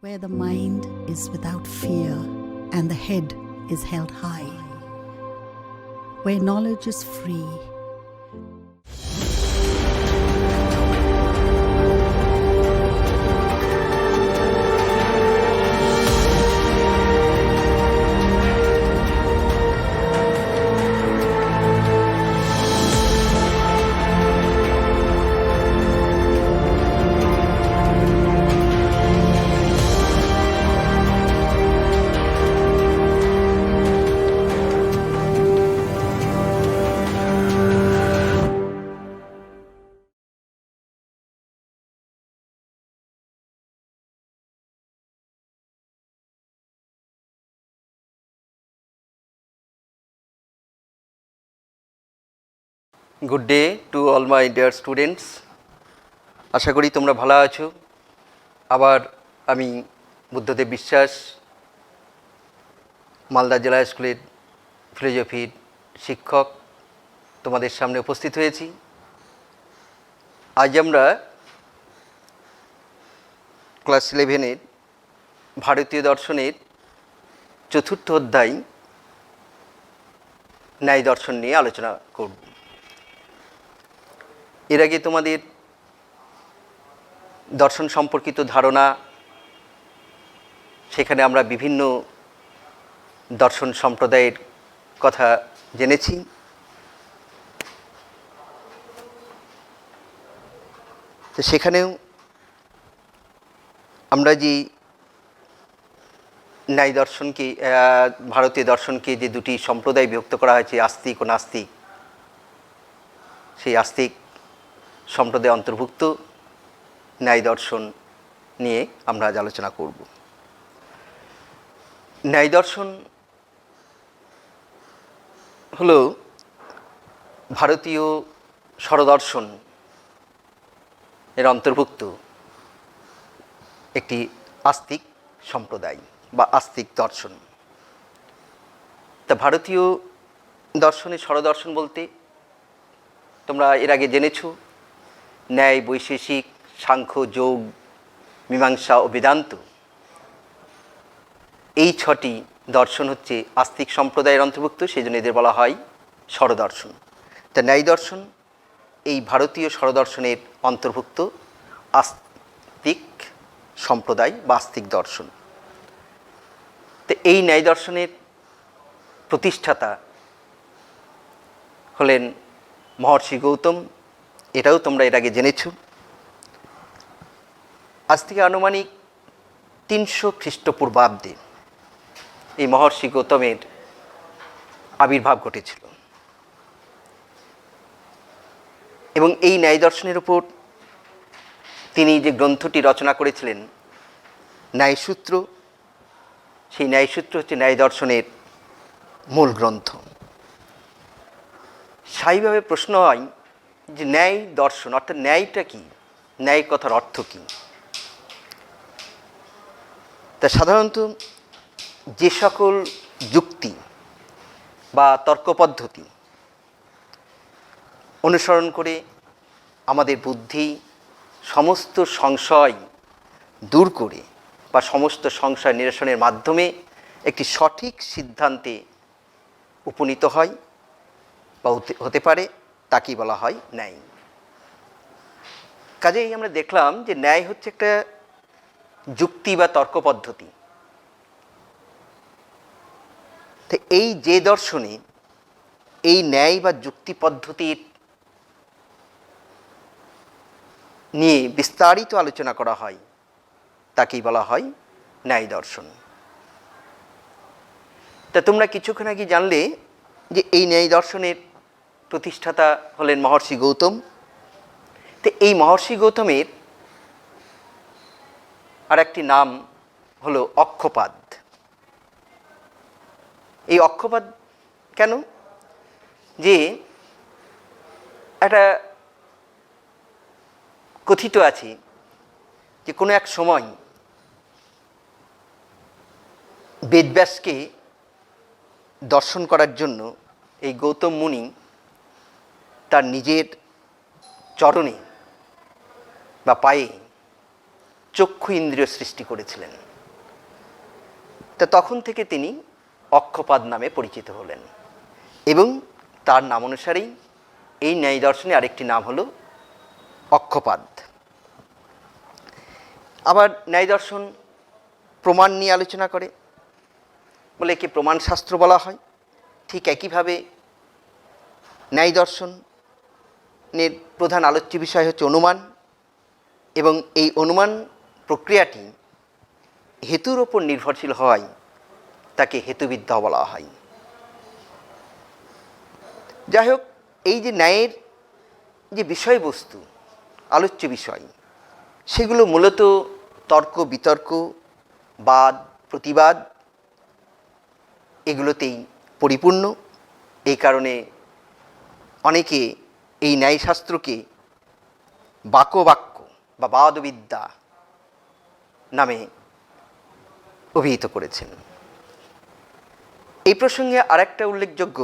where the mind is without fear and the head is held high, where knowledge is free. Good day to all my dear students. আশা করি তোমরা ভালো আছো। আবার আমি বুদ্ধদেব বিশ্বাস মালদা জেলা স্কুলের ফিলোজফির শিক্ষক তোমাদের সামনে উপস্থিত হয়েছি। আজ আমরা ক্লাস 11-এর ভারতীয় দর্শনের চতুর্থ অধ্যায় ন্যায় দর্শন নিয়ে আলোচনা করব। এর আগে তোমাদের দর্শন সম্পর্কিত ধারণা, সেখানে আমরা বিভিন্ন দর্শন সম্প্রদায়ের কথা জেনেছি। তো সেখানেও আমরা যে ন্যায় দর্শনকে, ভারতীয় দর্শনকে যে দুটি সম্প্রদায় বিভক্ত করা হয়েছে, আস্তিক ও নাস্তিক, সেই আস্তিক সম্প্রদায় অন্তর্ভুক্ত ন্যায় দর্শন নিয়ে আমরা আজ আলোচনা করব। ন্যায় দর্শন হলো ভারতীয় স্বরদর্শন এর অন্তর্ভুক্ত একটি আস্তিক সম্প্রদায় বা আস্তিক দর্শন। তা ভারতীয় দর্শনের স্বরদর্শন বলতে তোমরা এর আগে জেনেছো ন্যায়, বৈশেষিক, সাংখ্য, যোগ, মীমাংসা ও বেদান্ত, এই 6টি দর্শন হচ্ছে আস্তিক সম্প্রদায়ের অন্তর্ভুক্ত, সেই জন্য এদের বলা হয় স্বরদর্শন। তা ন্যায় দর্শন এই ভারতীয় স্বরদর্শনের অন্তর্ভুক্ত আস্তিক সম্প্রদায় বা আস্তিক দর্শন। তো এই ন্যায় দর্শনের প্রতিষ্ঠাতা হলেন মহর্ষি গৌতম। এটাও তোমরা এর আগে জেনেছ। আজ থেকে আনুমানিক 300 খ্রিস্টপূর্বাব্দে এই মহর্ষি গৌতমের আবির্ভাব ঘটেছিল এবং এই ন্যায় দর্শনের উপর তিনি যে গ্রন্থটি রচনা করেছিলেন ন্যায়সূত্র, সেই ন্যায়সূত্র হচ্ছে ন্যায় দর্শনের মূল গ্রন্থ। স্বাভাবিকভাবে প্রশ্ন হয় যে ন্যায় দর্শন অর্থাৎ ন্যায়টা কী, ন্যায় কথার অর্থ কী? তা সাধারণত যে সকল যুক্তি বা তর্ক পদ্ধতি অনুসরণ করে আমাদের বুদ্ধি সমস্ত সংশয় দূর করে বা সমস্ত সংশয় নিরসনের মাধ্যমে একটি সঠিক সিদ্ধান্তে উপনীত হয় বা হতে পারে, তাকেই বলা হয় ন্যায়। কাজেই আমরা দেখলাম যে ন্যায় হচ্ছে একটা যুক্তি বা তর্ক পদ্ধতি। তো এই যে দর্শনে এই ন্যায় বা যুক্তি পদ্ধতির নিয়ে বিস্তারিত আলোচনা করা হয়, তাকেই বলা হয় ন্যায় দর্শন। তা তোমরা কিছুক্ষণ আগে জানলে যে এই ন্যায় দর্শনের প্রতিষ্ঠাতা হলেন মহর্ষি গৌতম। তো এই মহর্ষি গৌতমের আর একটি নাম হলো অক্ষপাদ। এই অক্ষপাদ কেন? যে একটা কথিত আছে যে কোনো এক সময় বেদব্যাসকে দর্শন করার জন্য এই গৌতম মুনি তার নিজের চরণে বা পায়ে চক্ষু ইন্দ্রিয় সৃষ্টি করেছিলেন। তা তখন থেকে তিনি অক্ষপাদ নামে পরিচিত হলেন এবং তার নাম অনুসারেই এই ন্যায় দর্শনে আরেকটি নাম হলো অক্ষপাদ। আবার ন্যায় দর্শন প্রমাণ নিয়ে আলোচনা করে বলে একে প্রমাণ শাস্ত্র বলা হয়। ঠিক একইভাবে ন্যায় দর্শনের প্রধান আলোচ্য বিষয় হচ্ছে অনুমান, এবং এই অনুমান প্রক্রিয়াটি হেতুর ওপর নির্ভরশীল হওয়ায় তাকে হেতুবিদ্যা বলা হয়। যাই হোক, এই যে ন্যায়ের যে বিষয়বস্তু, আলোচ্য বিষয়, সেগুলো মূলত তর্ক বিতর্ক, বাদ প্রতিবাদ এগুলোতেই পরিপূর্ণ। এই কারণে অনেকে এই ন্যায়শাস্ত্রকে বাকবাক্য বা বাদবিদ্যা নামে অভিহিত করেছেন। এই প্রসঙ্গে আরেকটা উল্লেখযোগ্য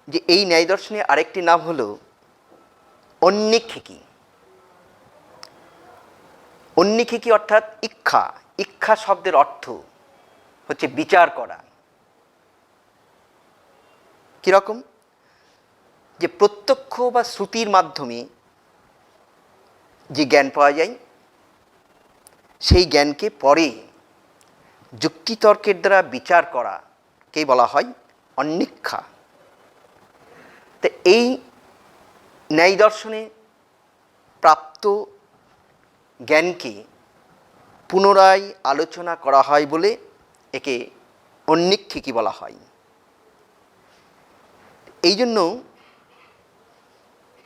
যে এই ন্যায় দর্শনের আরেকটি নাম হলো অন্নিক্ষিকি। অন্নিক্ষিকি অর্থাৎ ইচ্ছা। ইচ্ছা শব্দের অর্থ হচ্ছে বিচার করা। কীরকম? যে প্রত্যক্ষ বা শ্রুতির মাধ্যমে যে জ্ঞান পাওয়া যায়, সেই জ্ঞানকে পরে যুক্তিতর্কের দ্বারা বিচার করাকে বলা হয় অন্নিক্ষা। তো এই ন্যায় দর্শনে প্রাপ্ত জ্ঞানকে পুনরায় আলোচনা করা হয় বলে একে অন্নিক্ষিকি বলা হয়। এই জন্য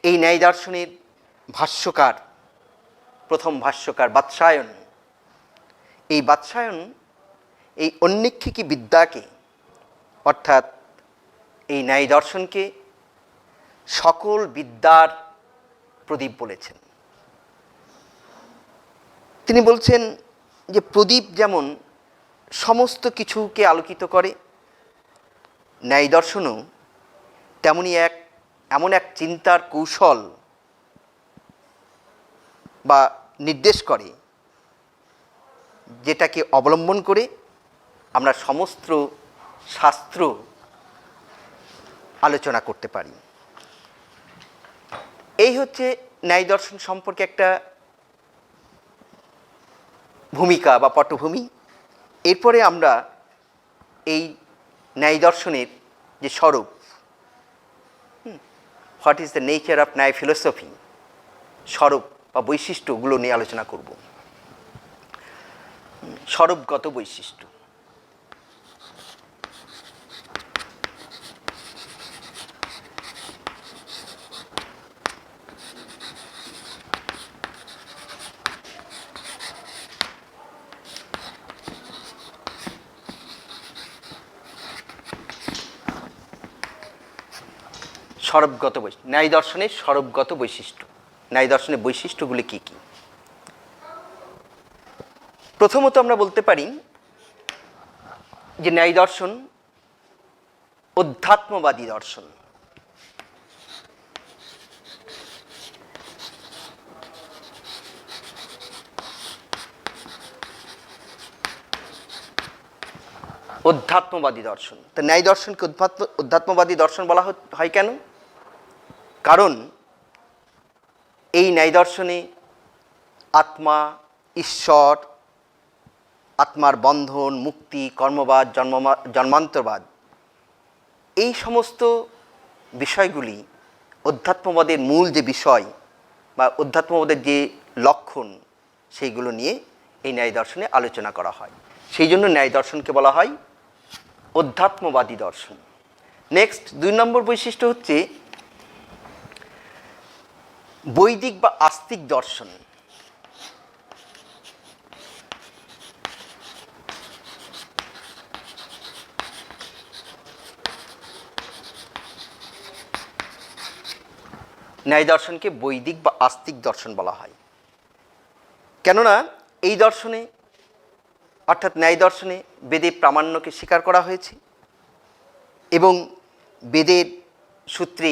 এই ন্যায় দর্শনের ভাষ্যকার, প্রথম ভাষ্যকার বাৎসায়ন, এই বাৎসায়ন এই অন্নিক্ষিকি বিদ্যাকে অর্থাৎ এই ন্যায় দর্শনকে সকল বিদ্যার প্রদীপ বলেছেন। তিনি বলছেন যে প্রদীপ যেমন সমস্ত কিছুকে আলোকিত করে, ন্যায় দর্শনও তেমনি এমন এক চিন্তার কৌশল বা নির্দেশ করে যেটাকে অবলম্বন করে আমরা সমস্ত শাস্ত্র আলোচনা করতে পারি। এই হচ্ছে ন্যায় দর্শন সম্পর্কে একটা ভূমিকা বা পটভূমি। এরপরে আমরা এই ন্যায় দর্শনের যে স্বরূপ, what is the nature of ন্যায় ফিলোসফি, স্বরূপ বা বৈশিষ্ট্যগুলো নিয়ে আলোচনা করব। স্বরূপগত বৈশিষ্ট্য। স্বরূপগত বৈশিষ্ট্য, ন্যায় দর্শনের স্বরূপগত বৈশিষ্ট্য। ন্যায় দর্শনের বৈশিষ্ট্যগুলি কী কী? প্রথমত আমরা বলতে পারি যে ন্যায় দর্শন অধ্যাত্মবাদী দর্শন। অধ্যাত্মবাদী দর্শন। তো ন্যায় দর্শনকে অধ্যাত্মবাদী দর্শন বলা হয় কেন? কারণ এই ন্যায় দর্শনে আত্মা, ঈশ্বর, আত্মার বন্ধন, মুক্তি, কর্মবাদ, জন্মান্তরবাদ, এই সমস্ত বিষয়গুলি অধ্যাত্মবাদের মূল যে বিষয় বা অধ্যাত্মবাদের যে লক্ষণ, সেইগুলো নিয়ে এই ন্যায় দর্শনে আলোচনা করা হয়। সেই জন্য ন্যায় দর্শনকে বলা হয় অধ্যাত্মবাদী দর্শন। নেক্সট 2 নম্বর বৈশিষ্ট্য হচ্ছে বৈদিক বা আস্তিক দর্শন। ন্যায় দর্শনকে বৈদিক বা আস্তিক দর্শন বলা হয়। কেননা এই দর্শনে অর্থাৎ ন্যায় দর্শনে বেদের প্রামাণ্যকে স্বীকার করা হয়েছে এবং বেদের সূত্রে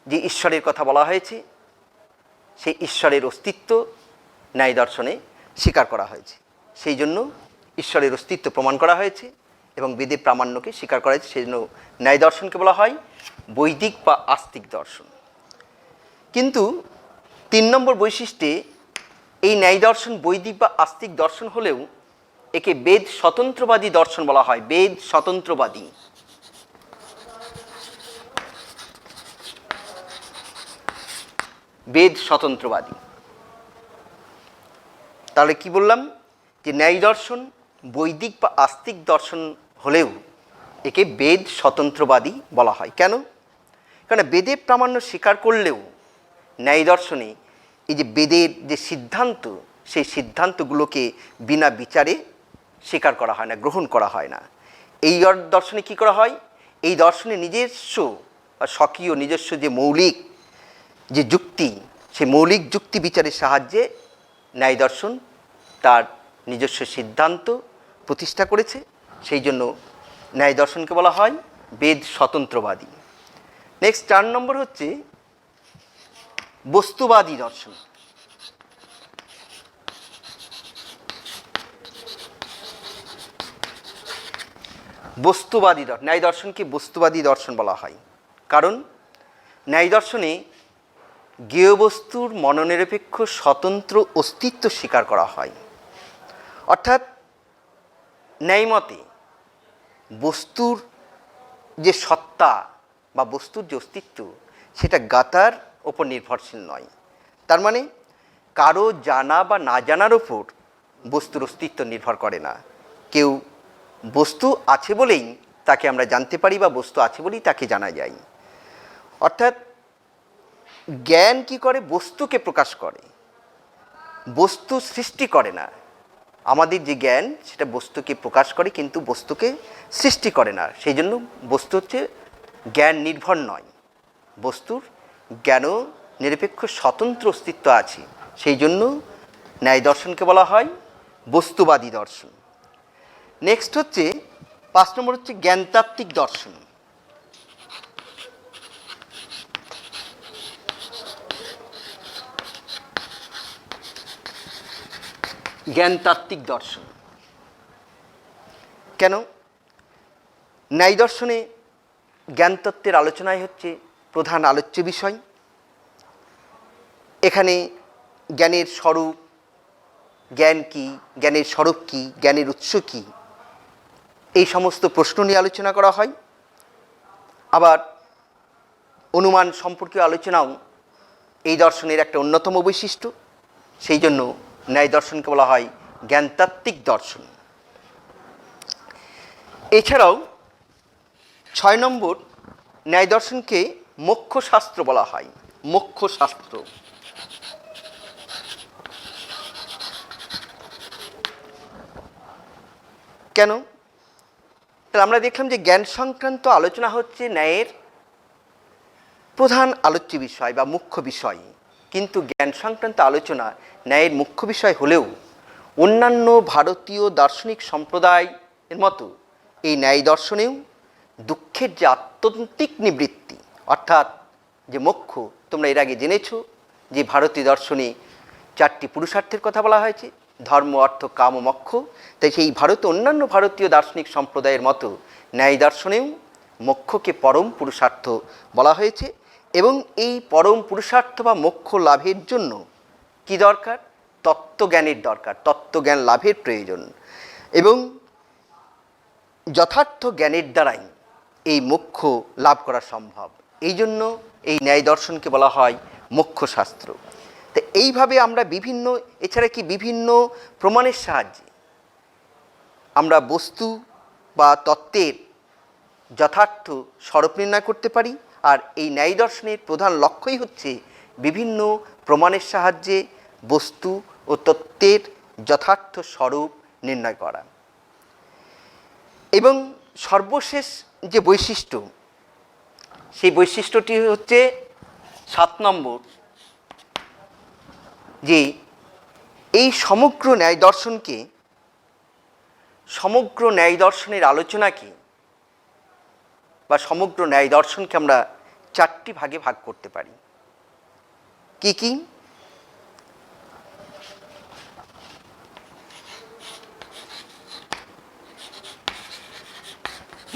যে ঈশ্বরের কথা বলা হয়েছে সেই ঈশ্বরের অস্তিত্ব ন্যায় দর্শনে স্বীকার করা হয়েছে। সেই জন্য ঈশ্বরের অস্তিত্ব প্রমাণ করা হয়েছে এবং বেদের প্রামাণ্যকে স্বীকার করা হয়েছে, সেই জন্য ন্যায় দর্শনকে বলা হয় বৈদিক বা আস্তিক দর্শন। কিন্তু 3 নম্বর বৈশিষ্ট্যে এই ন্যায় দর্শন বৈদিক বা আস্তিক দর্শন হলেও একে বেদ স্বতন্ত্রবাদী দর্শন বলা হয়। বেদ স্বতন্ত্রবাদী। বেদ স্বতন্ত্রবাদী। তাহলে কি বললাম, যে ন্যায় দর্শন বৈদিক বা আস্তিক দর্শন হলেও একে বেদ স্বতন্ত্রবাদী বলা হয়। কেন? কারণ বেদের প্রামাণ্য স্বীকার করলেও ন্যায় দর্শনে এই যে বেদের যে সিদ্ধান্ত, সেই সিদ্ধান্তগুলোকে বিনা বিচারে স্বীকার করা হয় না, গ্রহণ করা হয় না। এই দর্শনে কি করা হয়, এই দর্শনে নিজস্ব বা স্বকীয় নিজস্ব যে মৌলিক যে যুক্তি, সেই মৌলিক যুক্তি বিচারের সাহায্যে ন্যায় দর্শন তার নিজস্ব সিদ্ধান্ত প্রতিষ্ঠা করেছে, সেই জন্য ন্যায় দর্শনকে বলা হয় বেদ স্বতন্ত্রবাদী। নেক্সট 4 নম্বর হচ্ছে বস্তুবাদী দর্শন। বস্তুবাদী ন্যায় দর্শনকে বস্তুবাদী দর্শন বলা হয়, কারণ ন্যায় দর্শনে জ্ঞেয় বস্তুর মনোনিরপেক্ষ স্বতন্ত্র অস্তিত্ব স্বীকার করা হয়। অর্থাৎ ন্যায়মতে বস্তুর যে সত্তা বা বস্তুর যে অস্তিত্ব, সেটা জ্ঞাতার ওপর নির্ভরশীল নয়। তার মানে কারো জানা বা না জানার ওপর বস্তুর অস্তিত্ব নির্ভর করে না। কেউ বস্তু আছে বলেই তাকে আমরা জানতে পারি বা বস্তু আছে বলেই তাকে জানা যায়। অর্থাৎ জ্ঞান কি করে, বস্তুকে প্রকাশ করে, বস্তু সৃষ্টি করে না। আমাদের যে জ্ঞান সেটা বস্তুকে প্রকাশ করে কিন্তু বস্তুকে সৃষ্টি করে না। সেই জন্য বস্তু হচ্ছে জ্ঞান নির্ভর নয়, বস্তুর জ্ঞান নিরপেক্ষ স্বতন্ত্র অস্তিত্ব আছে, সেই জন্য ন্যায় দর্শনকে বলা হয় বস্তুবাদী দর্শন। নেক্সট হচ্ছে 5 নম্বর হচ্ছে জ্ঞানতাত্ত্বিক দর্শন। জ্ঞানতাত্ত্বিক দর্শন কেন? ন্যায় দর্শনে জ্ঞানতত্ত্বের আলোচনাই হচ্ছে প্রধান আলোচ্য বিষয়। এখানে জ্ঞানের স্বরূপ, জ্ঞান কী, জ্ঞানের স্বরূপ কী, জ্ঞানের উৎস কী, এই সমস্ত প্রশ্ন নিয়ে আলোচনা করা হয়। আবার অনুমান সম্পর্কীয় আলোচনাও এই দর্শনের একটা অন্যতম বৈশিষ্ট্য, সেই জন্য ন্যায় দর্শনকে বলা হয় জ্ঞানতাত্ত্বিক দর্শন। এছাড়াও 6 নম্বর ন্যায় দর্শনকে মোক্ষশাস্ত্র বলা হয়। মোক্ষশাস্ত্র কেন? তাহলে আমরা দেখলাম যে জ্ঞান সংক্রান্ত আলোচনা হচ্ছে ন্যায়ের প্রধান আলোচ্য বিষয় বা মুখ্য বিষয়, কিন্তু জ্ঞান সংক্রান্ত আলোচনা ন্যায়ের মুখ্য বিষয় হলেও অন্যান্য ভারতীয় দার্শনিক সম্প্রদায়ের মতো এই ন্যায় দর্শনেও দুঃখের যে আত্যন্তিক নিবৃত্তি, অর্থাৎ যে মোক্ষ, তোমরা এর আগে জেনেছ যে ভারতীয় দর্শনে 4টি পুরুষার্থের কথা বলা হয়েছে, ধর্ম, অর্থ, কাম ও মোক্ষ। তাই সেই অন্যান্য ভারতীয় দার্শনিক সম্প্রদায়ের মতো ন্যায় দর্শনেও মোক্ষকে পরম পুরুষার্থ বলা হয়েছে এবং এই পরম পুরুষার্থ বা মোক্ষ লাভের জন্য কি দরকার? তত্ত্বজ্ঞানের দরকার, তত্ত্বজ্ঞান লাভের প্রয়োজন এবং যথার্থ জ্ঞানের দ্বারাই এই মোক্ষ লাভ করা সম্ভব। এই জন্য এই ন্যায় দর্শনকে বলা হয় মোক্ষশাস্ত্র। তো এইভাবে আমরা এছাড়া কি বিভিন্ন প্রমাণের সাহায্যে আমরা বস্তু বা তত্ত্বের যথার্থ স্বরূপ নির্ণয় করতে পারি। আর এই ন্যায় দর্শনের প্রধান লক্ষ্যই হচ্ছে বিভিন্ন প্রমাণের সাহায্যে বস্তু ও তত্ত্বের যথার্থ স্বরূপ নির্ণয় করা। এবং সর্বশেষ যে বৈশিষ্ট্য, সেই বৈশিষ্ট্যটি হচ্ছে 7 নম্বর, যে এই সমগ্র ন্যায় দর্শনের আলোচনাকে বা সমগ্র ন্যায় দর্শনকে আমরা 4টি ভাগে ভাগ করতে পারি। কি কি?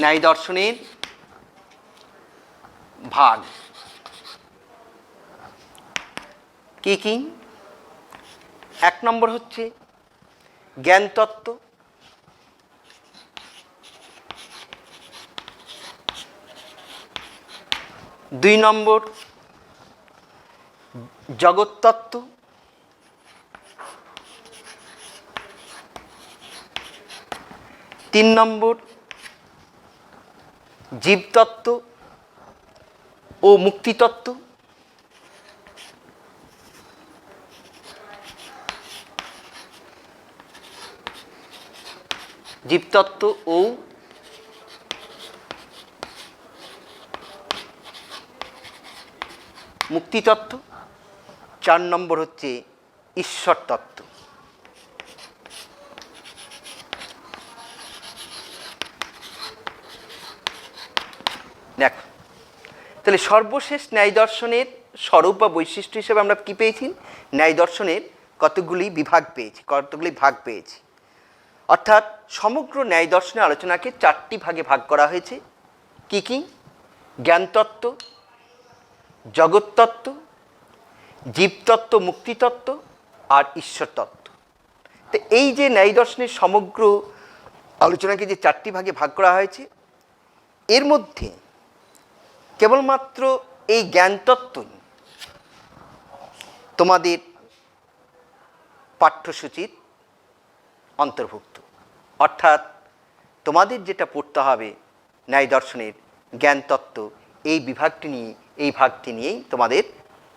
ন্যায় দর্শনের ভাগ কি কি? 1 নম্বর হচ্ছে জ্ঞানতত্ত্ব, 2 নম্বর জগৎতত্ত্ব, 3 নম্বর জীবতত্ত্ব ও মুক্তিতত্ত্ব, 4 নম্বর হচ্ছে ঈশ্বর তত্ত্ব। দেখো তাহলে সর্বশেষ ন্যায় দর্শনের স্বরূপ বা বৈশিষ্ট্য হিসেবে আমরা কি পেয়েছি? ন্যায় দর্শনের কতগুলি বিভাগ পেয়েছি, কতগুলি ভাগ পেয়েছি। অর্থাৎ সমগ্র ন্যায় দর্শনের আলোচনাকে 4টি ভাগে ভাগ করা হয়েছে। কি কি? জ্ঞানতত্ত্ব, জগৎতত্ত্ব, জীবতত্ত্ব, মুক্তিতত্ত্ব আর ঈশ্বর তত্ত্ব। তো এই যে ন্যায় দর্শনের সমগ্র আলোচনাকে যে 4টি ভাগে ভাগ করা হয়েছে, এর মধ্যে কেবলমাত্র এই জ্ঞানতত্ত্বই তোমাদের পাঠ্যসূচির অন্তর্ভুক্ত। অর্থাৎ তোমাদের যেটা পড়তে হবে ন্যায় দর্শনের জ্ঞানতত্ত্ব, এই বিভাগটি নিয়ে, এই ভাগটি নিয়েই তোমাদের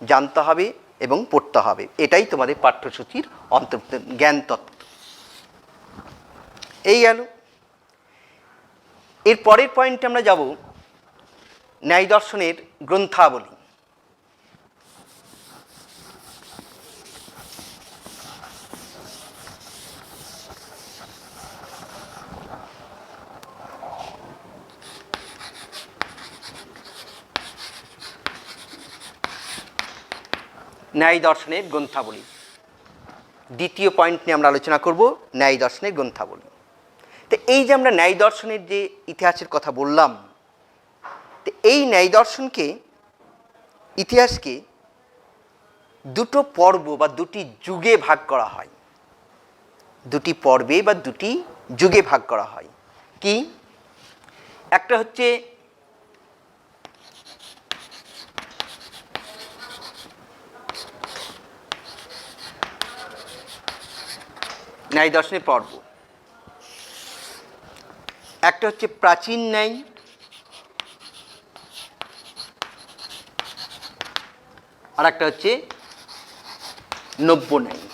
জানতে হবে এবং পড়তে হবে। এটাই তোমাদের পাঠ্যসূচির অন্তর্ভুক্ত জ্ঞানতত্ত্ব। এই গেল। এর পরের পয়েন্টে আমরা যাব ন্যায় দর্শনের গ্রন্থাবলী। ন্যায় দর্শনের গ্রন্থাবলী দ্বিতীয় পয়েন্ট নিয়ে আমরা আলোচনা করব, ন্যায় দর্শনের গ্রন্থাবলী। তো এই যে আমরা ন্যায় দর্শনের যে ইতিহাসের কথা বললাম, তো এই ন্যায় দর্শনকে, ইতিহাসকে দুটো পর্ব বা দুটি যুগে ভাগ করা হয়। দুটি পর্বে বা দুটি যুগে ভাগ করা হয়। কি? একটা হচ্ছে ন্যায় দর্শনের পর্ব, একটা হচ্ছে প্রাচীন ন্যায়, আর একটা হচ্ছে নব্য ন্যায়।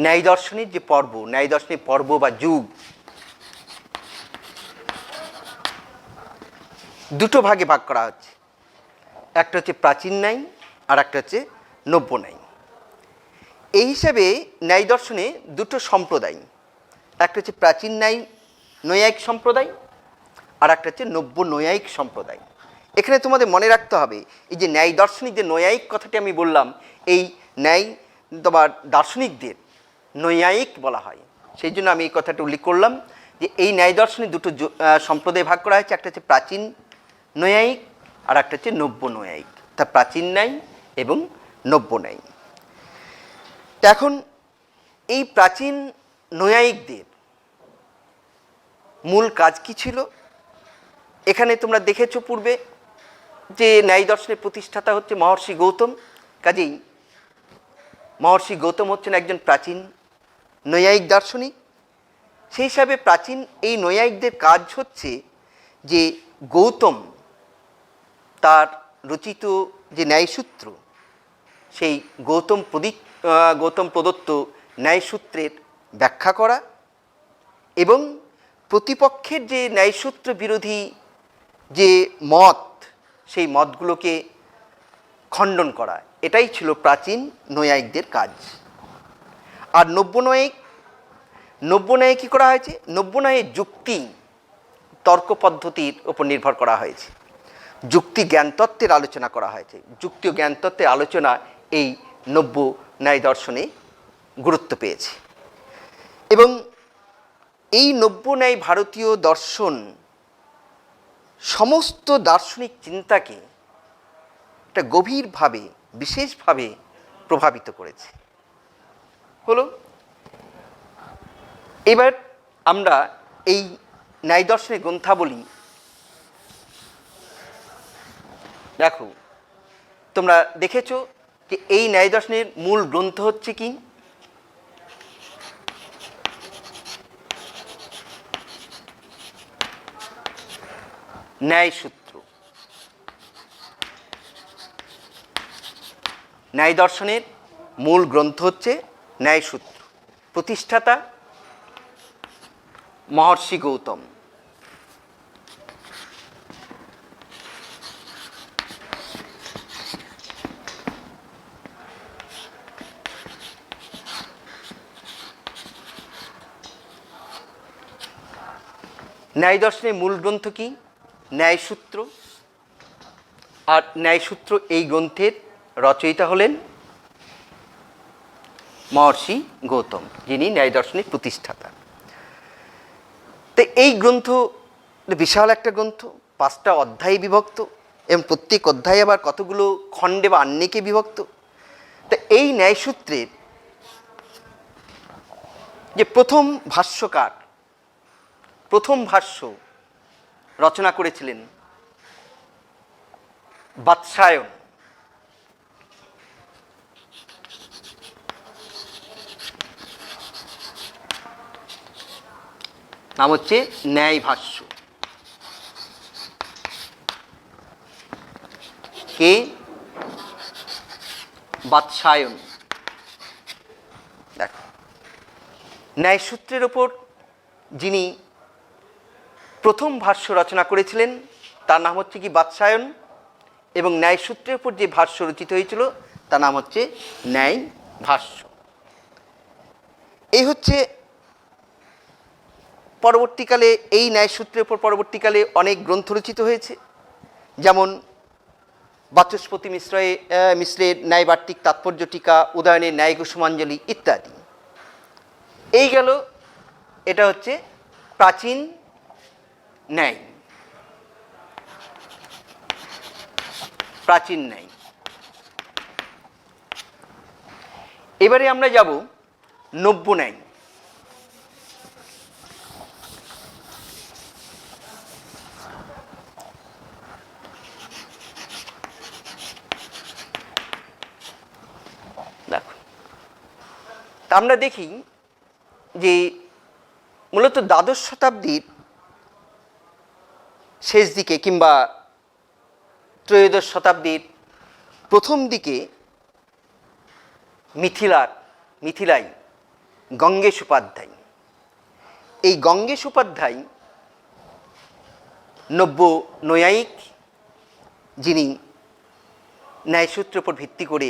ন্যায় দর্শনের যে পর্ব, ন্যায় দর্শনের পর্ব বা যুগ দুটো ভাগে ভাগ করা হচ্ছে। একটা হচ্ছে প্রাচীন ন্যায়, আর একটা হচ্ছে নব্য ন্যায়। এই হিসাবে ন্যায় দর্শনে দুটো সম্প্রদায়, একটা হচ্ছে প্রাচীন ন্যায় নৈয়ায়িক সম্প্রদায়, আর একটা হচ্ছে নব্য নৈয়ায়িক সম্প্রদায়। এখানে তোমাদের মনে রাখতে হবে, এই যে ন্যায় দার্শনিক যে নৈয়ায়িক কথাটি আমি বললাম, এই ন্যায় তোমার দার্শনিকদের নৈয়ায়িক বলা হয়। সেই জন্য আমি এই কথাটা উল্লেখ করলাম যে এই ন্যায় দর্শনে দুটো সম্প্রদায় ভাগ করা হয়েছে, একটা হচ্ছে প্রাচীন নৈয়ায়িক, আর একটা হচ্ছে নব্য নৈয়ায়িক। তা প্রাচীন ন্যায় এবং নব্য ন্যায়। এখন এই প্রাচীন নৈয়ায়িকদের মূল কাজ কি ছিল? এখানে তোমরা দেখেছো পূর্বে যে ন্যায় দর্শনের প্রতিষ্ঠাতা হচ্ছে মহর্ষি গৌতম। কাজেই মহর্ষি গৌতম হচ্ছেন একজন প্রাচীন নৈয়ায়িক দার্শনিক। সেই হিসাবে প্রাচীন এই নৈয়ায়িকদের কাজ হচ্ছে যে গৌতম তার রচিত যে ন্যায়সূত্র, সেই গৌতম প্রদত্ত ন্যায়সূত্রের ব্যাখ্যা করা এবং প্রতিপক্ষের যে ন্যায়সূত্র বিরোধী যে মত, সেই মতগুলোকে খণ্ডন করা। এটাই ছিল প্রাচীন নৈয়ায়িকদের কাজ। আর নব্য ন্যায়ে কী করা হয়েছে? নব্য ন্যায়ে যুক্তি তর্ক পদ্ধতির উপর নির্ভর করা হয়েছে। যুক্তি জ্ঞানতত্ত্বের আলোচনা করা হয়েছে। যুক্তি ও জ্ঞানতত্ত্বের আলোচনা এই নব্য ন্যায় দর্শনে গুরুত্ব পেয়েছে। এবং এই নব্য ন্যায় ভারতীয় দর্শন সমস্ত দার্শনিক চিন্তাকে একটা গভীরভাবে বিশেষভাবে প্রভাবিত করেছে। হলো এবার আমরা এই ন্যায় দর্শনের গ্রন্থাবলী দেখো, তোমরা দেখেছ যে এই ন্যায় দর্শনের মূল গ্রন্থ হচ্ছে কি? ন্যায়সূত্র। ন্যায় দর্শনের মূল গ্রন্থ হচ্ছে ন্যায়সূত্র। প্রতিষ্ঠাতা মহর্ষি গৌতম। ন্যায় দর্শনের মূল গ্রন্থ কি? ন্যায়সূত্র। আর ন্যায়সূত্র এই গ্রন্থের রচয়িতা হলেন মহর্ষি গৌতম, যিনি ন্যায় দর্শনের প্রতিষ্ঠাতা। তো এই গ্রন্থ বিশাল একটা গ্রন্থ, 5টা অধ্যায়ে বিভক্ত, এবং প্রত্যেক অধ্যায়ে আবার কতগুলো খণ্ডে বা আন্নিকে বিভক্ত। তা এই ন্যায়সূত্রের যে প্রথম ভাষ্যকার, প্রথম ভাষ্য রচনা করেছিলেন বাৎসায়ন। নাম হচ্ছে ন্যায় ভাষ্য। কে? বাৎসায়ন। দেখো, ন্যায়সূত্রের ওপর যিনি প্রথম ভাষ্য রচনা করেছিলেন তার নাম হচ্ছে কি? বাৎসায়ন। এবং ন্যায়সূত্রের উপর যে ভাষ্য রচিত হয়েছিল তার নাম হচ্ছে ন্যায় ভাষ্য। এই হচ্ছে পরবর্তীকালে এই ন্যায়সূত্রের উপর পরবর্তীকালে অনেক গ্রন্থ রচিত হয়েছে, যেমন বাচস্পতি মিশ্রের ন্যায়বার্তিক তাৎপর্য টিকা, উদয়নের ন্যায় কুসুমাঞ্জলি ইত্যাদি। এই গেল, এটা হচ্ছে প্রাচীন ন্যায়, প্রাচীন ন্যায়। এবারে আমরা যাব নব্য ন্যায়। দেখো, আমরা দেখি যে মূলত দ্বাদশ শতাব্দীর শেষ দিকে কিংবা ত্রয়োদশ শতাব্দীর প্রথম দিকে মিথিলায় গঙ্গেশ উপাধ্যায়, এই গঙ্গেশ উপাধ্যায় নব্য নৈয়ায়িক, যিনি ন্যায়সূত্রের উপর ভিত্তি করে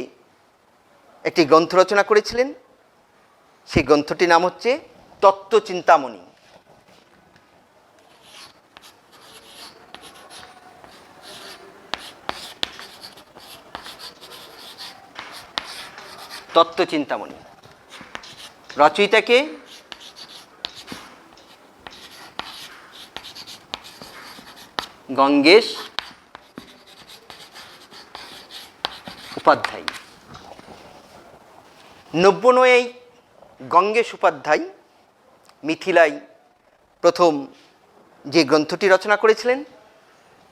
একটি গ্রন্থ রচনা করেছিলেন। সেই গ্রন্থটির নাম হচ্ছে তত্ত্বচিন্তামণি। তত্ত্বচিন্তামণি রচয়িতাকে? গঙ্গেশ উপাধ্যায়। নব্য নৈয়ায়িক গঙ্গেশ উপাধ্যায় মিথিলায় প্রথম যে গ্রন্থটি রচনা করেছিলেন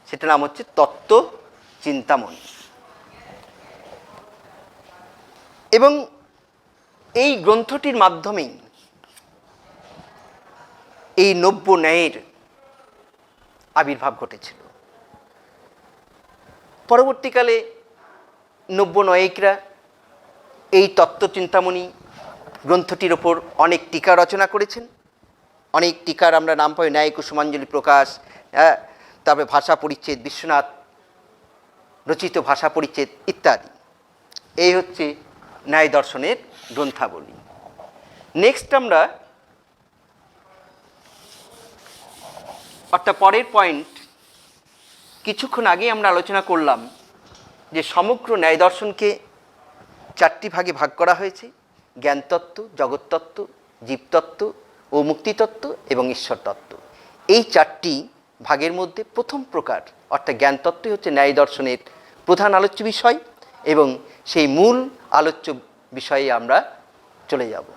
সেটার নাম হচ্ছে তত্ত্বচিন্তামণি। এবং এই গ্রন্থটির মাধ্যমেই এই নব্য ন্যায়ের আবির্ভাব ঘটেছিল। পরবর্তীকালে নব্য নৈয়ায়িকরা এই তত্ত্বচিন্তামণি গ্রন্থটির ওপর অনেক টিকা রচনা করেছেন। অনেক টিকার আমরা নাম পাই, ন্যায় কুসুমাঞ্জলি প্রকাশ, তারপরে ভাষা পরিচ্ছেদ, বিশ্বনাথ রচিত ভাষা পরিচ্ছেদ ইত্যাদি। এই হচ্ছে ন্যায় দর্শনের গ্রন্থাবলী। নেক্সট আমরা অর্থাৎ পরের পয়েন্ট, কিছুক্ষণ আগে আমরা আলোচনা করলাম যে সমগ্র ন্যায় দর্শনকে 4টি ভাগে ভাগ করা হয়েছে: জ্ঞানতত্ত্ব, জগৎতত্ত্ব, জীবতত্ত্ব ও মুক্তিতত্ত্ব এবং ঈশ্বর তত্ত্ব। এই চারটি ভাগের মধ্যে প্রথম প্রকার অর্থাৎ জ্ঞানতত্ত্বই হচ্ছে ন্যায় দর্শনের প্রধান আলোচ্য বিষয়, এবং সেই মূল আলোচ্য বিষয়ে আমরা চলে যাব।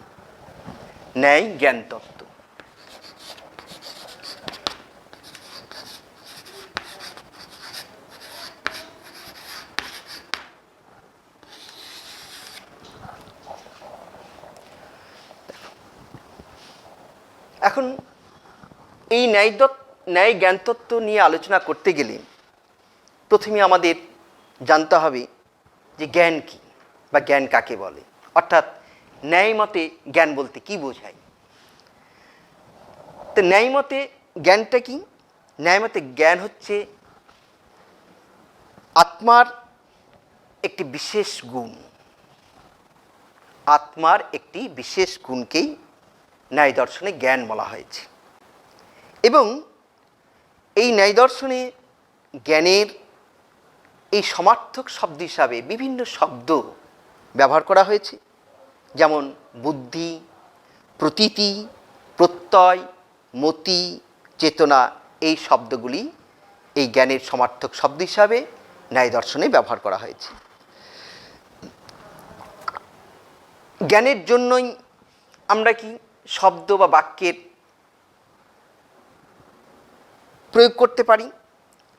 ন্যায় জ্ঞানতত্ত্ব। এখন এই ন্যায় জ্ঞানতত্ত্ব নিয়ে আলোচনা করতে গেলে প্রথমে আমাদের জানতে হবে যে জ্ঞান কী বা জ্ঞান কাকে বলে, অর্থাৎ ন্যায় মতে জ্ঞান বলতে কী বোঝায়। তো ন্যায় মতে জ্ঞানটা কি? ন্যায় মতে জ্ঞান হচ্ছে আত্মার একটি বিশেষ গুণ। আত্মার একটি বিশেষ গুণকেই ন্যায় দর্শনে জ্ঞান বলা হয়েছে, এবং এই ন্যায় দর্শনে জ্ঞানের এই সমার্থক শব্দ হিসাবে বিভিন্ন শব্দ ব্যবহার করা হয়েছে, যেমন বুদ্ধি, প্রতীতি, প্রত্যয়, মতি, চেতনা। এই শব্দগুলি এই জ্ঞানের সমার্থক শব্দ হিসাবে ন্যায় দর্শনে ব্যবহার করা হয়েছে। জ্ঞানের জন্যই আমরা কি শব্দ বা বাক্যের প্রয়োগ করতে পারি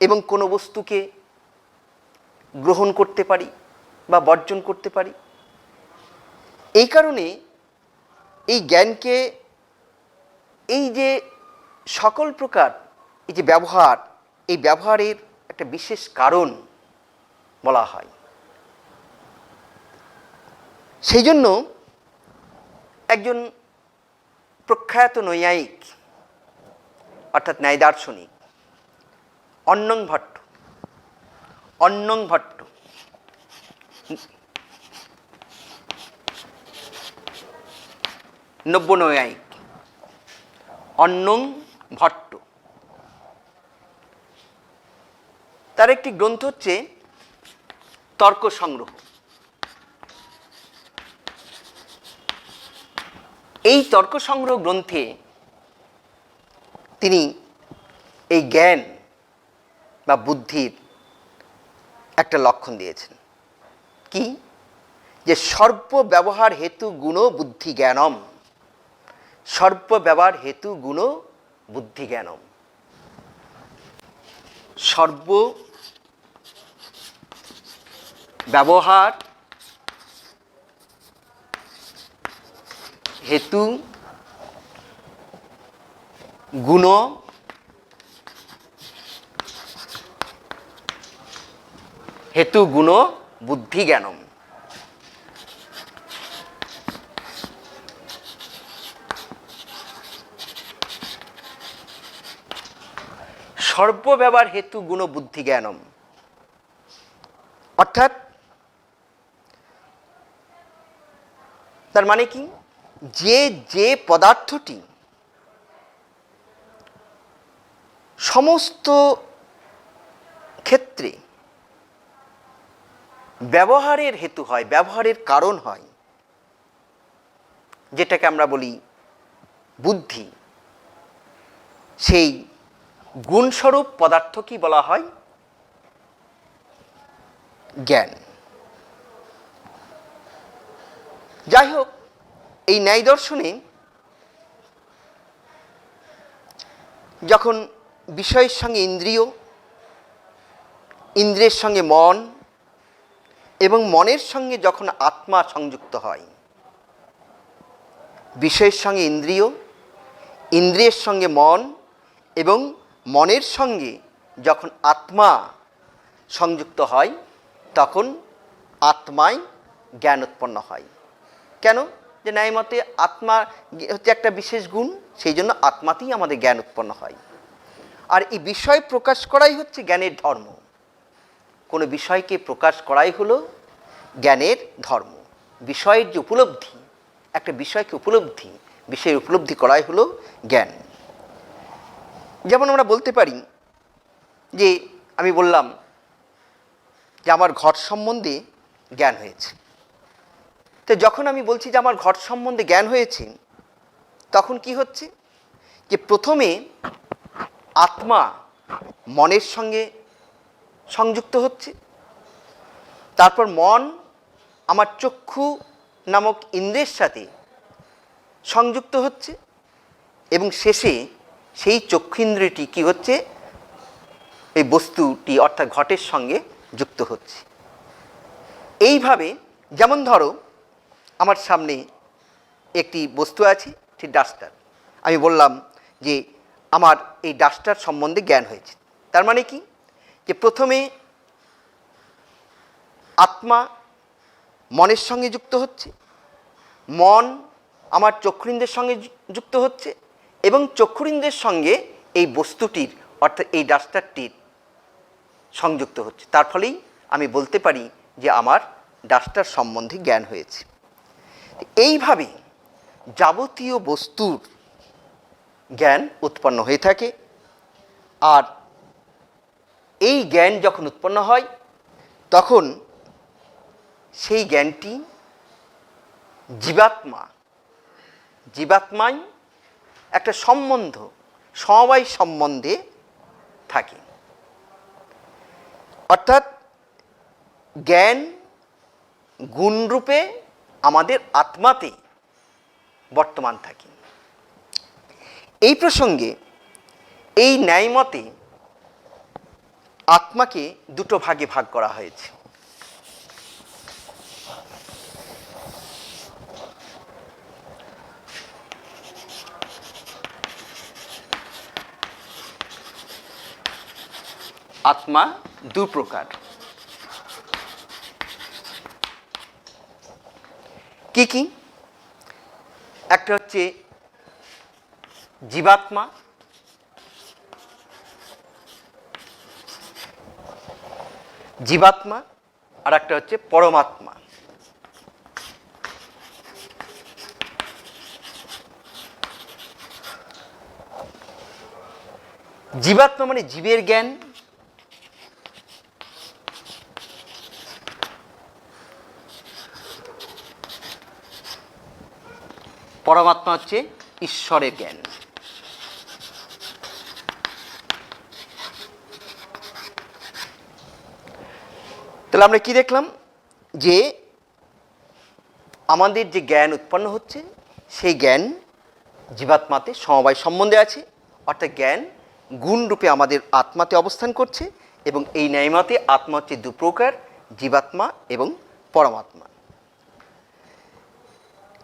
এবং কোনো বস্তুকে গ্রহণ করতে পারি বা বর্জন করতে পারি। এই কারণে এই জ্ঞানকে এই যে সকল প্রকার এই যে ব্যবহার, এই ব্যবহারের একটা বিশেষ কারণ বলা হয়। সেই জন্য একজন প্রখ্যাত নৈয়ায়িক অর্থাৎ ন্যায় দার্শনিক অন্নং ভট্ট নব্য নৈয়ায়িক অন্নং ভট্ট, তার একটি গ্রন্থ হচ্ছে তর্ক সংগ্রহ। এই তর্ক সংগ্রহ গ্রন্থে তিনি এই জ্ঞান বা বুদ্ধির একটা লক্ষণ দিয়েছেন। কি? যে সর্ব ব্যবহার হেতু গুণ বুদ্ধি জ্ঞানম, সর্ব ব্যবহার হেতু গুণ বুদ্ধি জ্ঞানম। সর্ব ব্যবহার হেতু গুণ বুদ্ধি জ্ঞানম। সর্বব্যবহার হেতু গুণ বুদ্ধি জ্ঞানম, অর্থাৎ তার মানে কি? যে পদার্থটি সমস্ত ক্ষেত্রে ব্যবহারের হেতু হয়, ব্যবহারের কারণ হয়, যেটাকে আমরা বলি বুদ্ধি, সেই গুণস্বরূপ পদার্থ কি বলা হয়? জ্ঞান। যাই হোক, এই ন্যায় দর্শনে যখন বিষয়ের সঙ্গে ইন্দ্রিয়, ইন্দ্রিয়ের সঙ্গে মন এবং মনের সঙ্গে যখন আত্মা সংযুক্ত হয়, বিষয়ের সঙ্গে ইন্দ্রিয়, ইন্দ্রিয়ের সঙ্গে মন এবং মনের সঙ্গে যখন আত্মা সংযুক্ত হয়, তখন আত্মায় জ্ঞান উৎপন্ন হয়। কেন? যে ন্যায় মতে আত্মা হচ্ছে একটা বিশেষ গুণ, সেই জন্য আত্মাতেই আমাদের জ্ঞান উৎপন্ন হয়। আর এই বিষয় প্রকাশ করাই হচ্ছে জ্ঞানের ধর্ম। কোনো বিষয়কে প্রকাশ করাই হলো জ্ঞানের ধর্ম। বিষয়ের যে উপলব্ধি, একটা বিষয়কে বিষয়ের উপলব্ধি করাই হলো জ্ঞান। যেমন আমরা বলতে পারি যে আমি বললাম যে আমার ঘট সম্বন্ধে জ্ঞান হয়েছে। তো যখন আমি বলছি যে আমার ঘট সম্বন্ধে জ্ঞান হয়েছে, তখন কি হচ্ছে যে প্রথমে আত্মা মনের সঙ্গে সংযুক্ত হচ্ছে, তারপর মন আমার চক্ষু নামক ইন্দ্রের সাথে সংযুক্ত হচ্ছে এবং শেষে সেই চক্ষুইন্দ্রিয়টি কী হচ্ছে, এই বস্তুটি অর্থাৎ ঘটের সঙ্গে যুক্ত হচ্ছে। এইভাবে যেমন ধরো আমার সামনে একটি বস্তু আছে, ঠিক ডাস্টার। আমি বললাম যে আমার এই ডাস্টার সম্বন্ধে জ্ঞান হয়েছে। তার মানে কি, যে প্রথমে আত্মা মনের সঙ্গে যুক্ত হচ্ছে, মন আমার চক্ষুরিন্দ্রের সঙ্গে যুক্ত হচ্ছে এবং চক্ষুরিন্দ্রের সঙ্গে এই বস্তুটির অর্থাৎ এই ডাস্টারটির সংযুক্ত হচ্ছে। তার ফলেই আমি বলতে পারি যে আমার ডাস্টার সম্বন্ধে জ্ঞান হয়েছে। এইভাবে যাবতীয় বস্তুর জ্ঞান উৎপন্ন হয়ে থাকে। আর এই জ্ঞান যখন উৎপন্ন হয় তখন সেই জ্ঞানটি জীবাত্মায় একটা সম্বন্ধ, সমবায় সম্বন্ধে থাকে। অর্থাৎ জ্ঞান গুণরূপে আমাদের আত্মাতে বর্তমান থাকে। এই প্রসঙ্গে এই ন্যায়মতে আত্মাকে দুটো ভাগে ভাগ করা হয়েছে। আত্মা দু প্রকার। কি কি? একটা হচ্ছে জীবাত্মা, আর একটা হচ্ছে পরমাত্মা। জীবাত্মা মানে জীবের জ্ঞান, পরমাত্মা হচ্ছে ঈশ্বরের জ্ঞান। তাহলে আমরা কি দেখলাম, যে আমাদের যে জ্ঞান উৎপন্ন হচ্ছে সেই জ্ঞান জীবাত্মাতে সমবায় সম্বন্ধে আছে, অর্থাৎ জ্ঞান গুণরূপে আমাদের আত্মাতে অবস্থান করছে। এবং এই ন্যায়মতে আত্মা হচ্ছে দু প্রকার, জীবাত্মা এবং পরমাত্মা।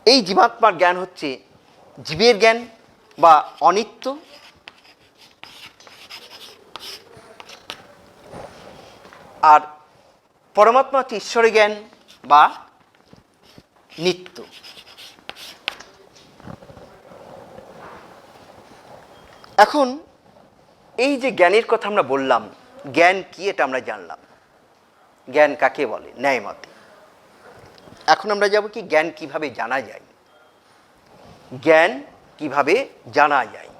এই জীবাত্মার জ্ঞান হচ্ছে জীবের জ্ঞান বা অনিত্য, আর পরমাত্মা হচ্ছে ঈশ্বরের জ্ঞান বা নিত্য। এখন এই যে জ্ঞানের কথা আমরা বললাম, জ্ঞান কি এটা আমরা জানলাম, জ্ঞান কাকে বলে ন্যায়মতে। এখন আমরা যাব কি জ্ঞান কিভাবে জানা যায়। জ্ঞান কিভাবে জানা যায়।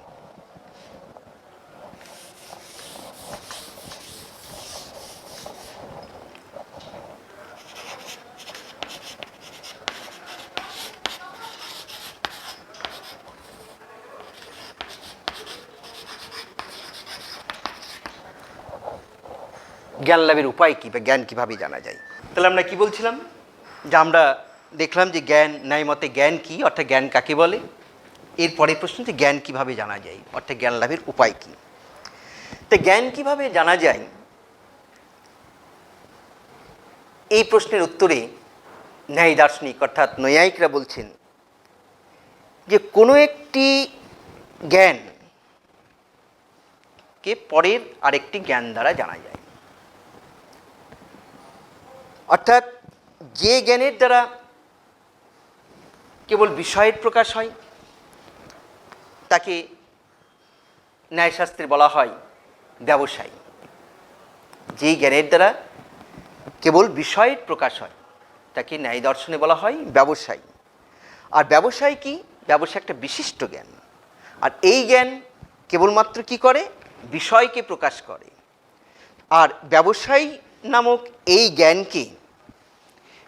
জ্ঞান লাভের উপায় কী বা জ্ঞান কীভাবে জানা যায়। তাহলে আমরা কি বলছিলাম, যে আমরা দেখলাম যে জ্ঞান ন্যায়মতে জ্ঞান কি, অর্থাৎ জ্ঞান কাকে বলে। এরপরে প্রশ্ন যে জ্ঞান কিভাবে জানা যায়, অর্থাৎ জ্ঞান লাভের উপায় কী। তো জ্ঞান কিভাবে জানা যায়, এই প্রশ্নের উত্তরে ন্যায় দার্শনিক অর্থাৎ নৈয়ায়িকরা বলছেন যে কোনো একটি জ্ঞানকে পরের আরেকটি জ্ঞান দ্বারা জানা যায়। অর্থাৎ যে জ্ঞানের দ্বারা কেবল বিষয়ের প্রকাশ হয় তাকে ন্যায়শাস্ত্রে বলা হয় ব্যবসায়ী। যেই জ্ঞানের দ্বারা কেবল বিষয়ের প্রকাশ হয় তাকে ন্যায় দর্শনে বলা হয় ব্যবসায়ী। আর ব্যবসায় কি, ব্যবসায় একটা বিশিষ্ট জ্ঞান। আর এই জ্ঞান কেবলমাত্র কি করে, বিষয়কে প্রকাশ করে। আর ব্যবসায়ী নামক এই জ্ঞানকে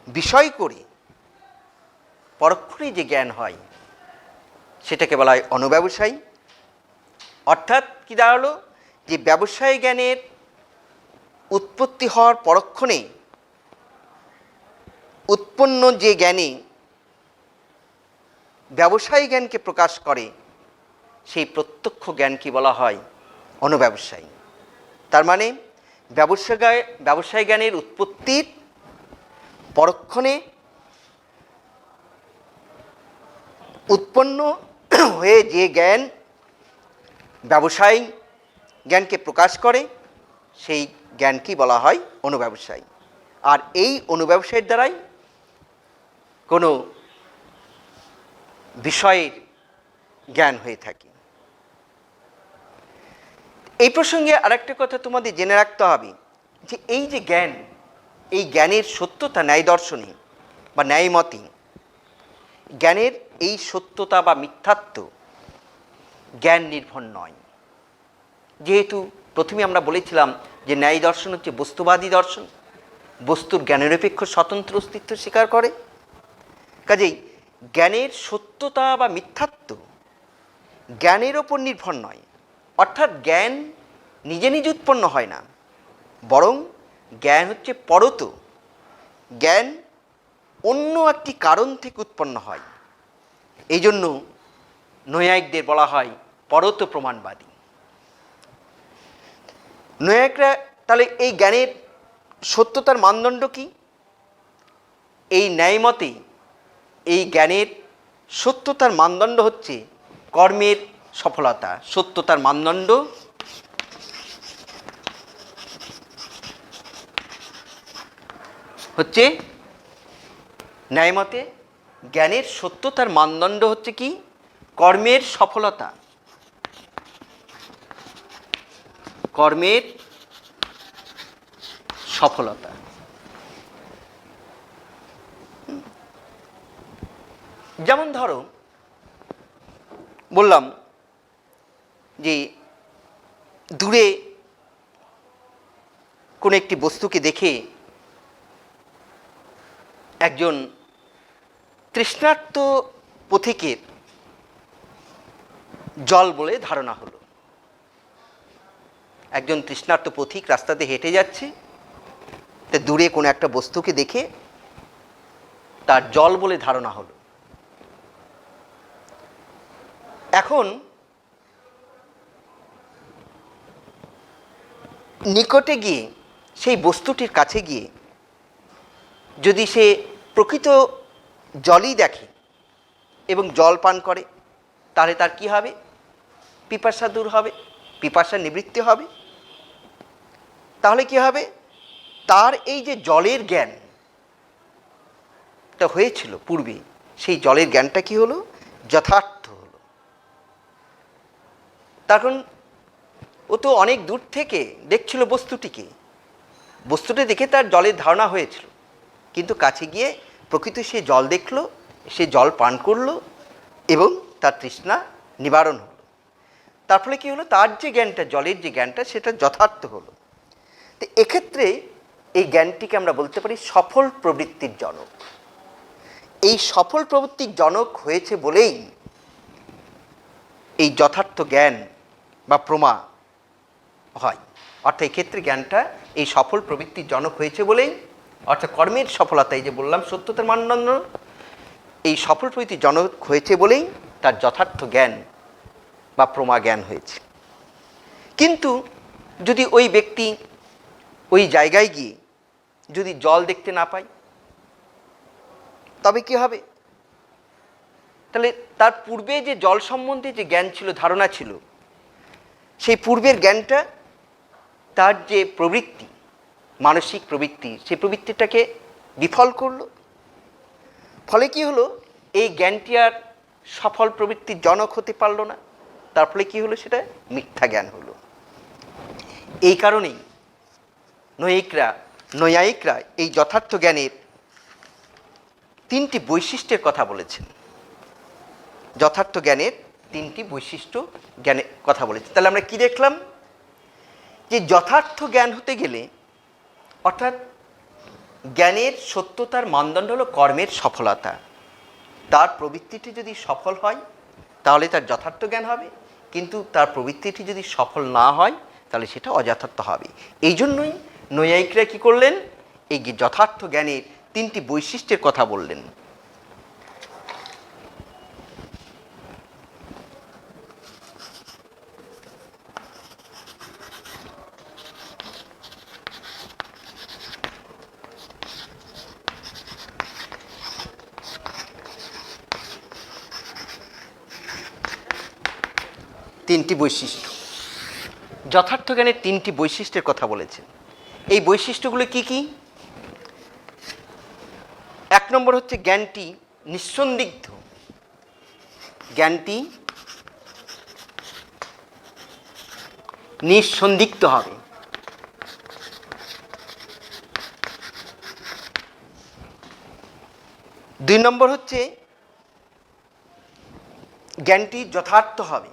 বিষয় করে পরোক্ষণে যে জ্ঞান হয় সেটাকে বলা হয় অনুব্যবসায়ী। অর্থাৎ কি দাঁড়ালো, যে ব্যবসায়ী জ্ঞানের উৎপত্তি হওয়ার পরক্ষণে উৎপন্ন যে জ্ঞানে ব্যবসায়ী জ্ঞানকে প্রকাশ করে সেই প্রত্যক্ষ জ্ঞানকে বলা হয় অনুব্যবসায়ী। তার মানে ব্যবসায়ী জ্ঞানের উৎপত্তির পরক্ষণে উৎপন্ন হয়ে যে জ্ঞান ব্যবসায়ী জ্ঞানকে প্রকাশ করে সেই জ্ঞানকেই বলা হয় অনুব্যবসায়ী। আর এই অনুব্যবসায়ীর দ্বারাই কোনো বিষয়ের জ্ঞান হয়ে থাকে। এই প্রসঙ্গে আরেকটা কথা তোমাদের জেনে রাখতে হবে, যে এই যে জ্ঞান, এই জ্ঞানের সত্যতা ন্যায় দর্শনে বা ন্যায় মতে, জ্ঞানের এই সত্যতা বা মিথ্যাত্ব জ্ঞান নির্ভর নয়। যেহেতু প্রথমে আমরা বলেছিলাম যে ন্যায় দর্শন হচ্ছে বস্তুবাদী দর্শন, বস্তুর জ্ঞাননিরপেক্ষ স্বতন্ত্র অস্তিত্ব স্বীকার করে। কাজেই জ্ঞানের সত্যতা বা মিথ্যাত্ব জ্ঞানের ওপর নির্ভর নয়, অর্থাৎ জ্ঞান নিজে নিজে উৎপন্ন হয় না, বরং জ্ঞান হচ্ছে পরত। জ্ঞান অন্য একটি কারণ থেকে উৎপন্ন হয়। এই জন্য নৈয়ায়িকদের বলা হয় পরত প্রমাণবাদী। নৈয়ায়িকরা তাহলে এই জ্ঞানের সত্যতার মানদণ্ড কি? এই ন্যায় মতে এই জ্ঞানের সত্যতার মানদণ্ড হচ্ছে কর্মের সফলতা। সত্যতার মানদণ্ড হচ্ছে ন্যায় মতে জ্ঞানের সত্যতার মানদণ্ড হচ্ছে কি? কর্মের সফলতা। কর্মের সফলতা। যেমন ধরো বললাম যে দূরে কোনো একটি বস্তুকে দেখে একজন তৃষ্ণার্ত পথিকের জল বলে ধারণা হলো। একজন তৃষ্ণার্ত পথিক রাস্তাতে হেঁটে যাচ্ছে, তা দূরে কোনো একটা বস্তুকে দেখে তার জল বলে ধারণা হলো। এখন নিকটে গিয়ে সেই বস্তুটির কাছে গিয়ে যদি সে প্রকৃত জলই দেখে এবং জল পান করে, তাহলে তার কি হবে? পিপাসা দূর হবে, পিপাসা নিবৃত্তি হবে। তাহলে কি হবে? তার এই যে জলের জ্ঞানটা হয়েছিল পূর্বে, সেই জলের জ্ঞানটা কি হলো? যথার্থ হলো। তখন ও তো অনেক দূর থেকে দেখছিল বস্তুটিকে, বস্তুটি দেখে তার জলের ধারণা হয়েছিল, কিন্তু কাছে গিয়ে প্রকৃত সে জল দেখলো, সে জল পান করলো এবং তার তৃষ্ণা নিবারণ হলো। তার ফলে কী হলো? তার যে জ্ঞানটা, জলের যে জ্ঞানটা, সেটা যথার্থ হলো। তো এক্ষেত্রে এই জ্ঞানটিকে আমরা বলতে পারি সফল প্রবৃত্তির জনক। এই সফল প্রবৃত্তির জনক হয়েছে বলেই এই যথার্থ জ্ঞান বা প্রমা হয়। অর্থাৎ এক্ষেত্রে জ্ঞানটা এই সফল প্রবৃত্তির জনক হয়েছে বলেই, অর্থাৎ কর্মের সফলতা, এই যে বললাম সত্যতার মানদণ্ড, এই সফল প্রবৃত্তির জনক হয়েছে বলেই তার যথার্থ জ্ঞান বা প্রমা জ্ঞান হয়েছে। কিন্তু যদি ওই ব্যক্তি ওই জায়গায় গিয়ে যদি জল দেখতে না পায়, তবে কি হবে? তাহলে তার পূর্বে যে জল সম্বন্ধে যে জ্ঞান ছিল, ধারণা ছিল, সেই পূর্বের জ্ঞানটা তার যে প্রবৃত্তি, মানসিক প্রবৃত্তি, সেই প্রবৃত্তিটাকে বিফল করলো। ফলে কি হলো? এই জ্ঞানটি আর সফল প্রবৃত্তির জনক হতে পারলো না। তার ফলে কি হলো? সেটা মিথ্যা জ্ঞান হলো। এই কারণেই নৈয়ায়িকরা এই যথার্থ জ্ঞানের তিনটি বৈশিষ্ট্যের কথা বলেছেন। যথার্থ জ্ঞানের তিনটি বৈশিষ্ট্য জ্ঞানের কথা বলেছেন। তাহলে আমরা কি দেখলাম? যে যথার্থ জ্ঞান হতে গেলে, অর্থাৎ জ্ঞানের সত্যতার মানদণ্ড হলো কর্মের সফলতা। তার প্রবৃত্তিটি যদি সফল হয়, তাহলে তার যথার্থ জ্ঞান হবে, কিন্তু তার প্রবৃত্তিটি যদি সফল না হয় তাহলে সেটা অযথার্থ হবে। এই জন্যই নৈয়ায়িকরা কী করলেন, এই যথার্থ জ্ঞানের তিনটি বৈশিষ্ট্যের কথা বললেন। তিনটি বৈশিষ্ট্য, যথার্থ জ্ঞানের তিনটি বৈশিষ্ট্যের কথা বলেছেন। এই বৈশিষ্ট্যগুলো কি কি? এক নম্বর হচ্ছে জ্ঞানটি নিঃসন্দিগ্ধ, জ্ঞানটি নিঃসন্দিগ্ধ হবে। দুই নম্বর হচ্ছে জ্ঞানটি যথার্থ হবে।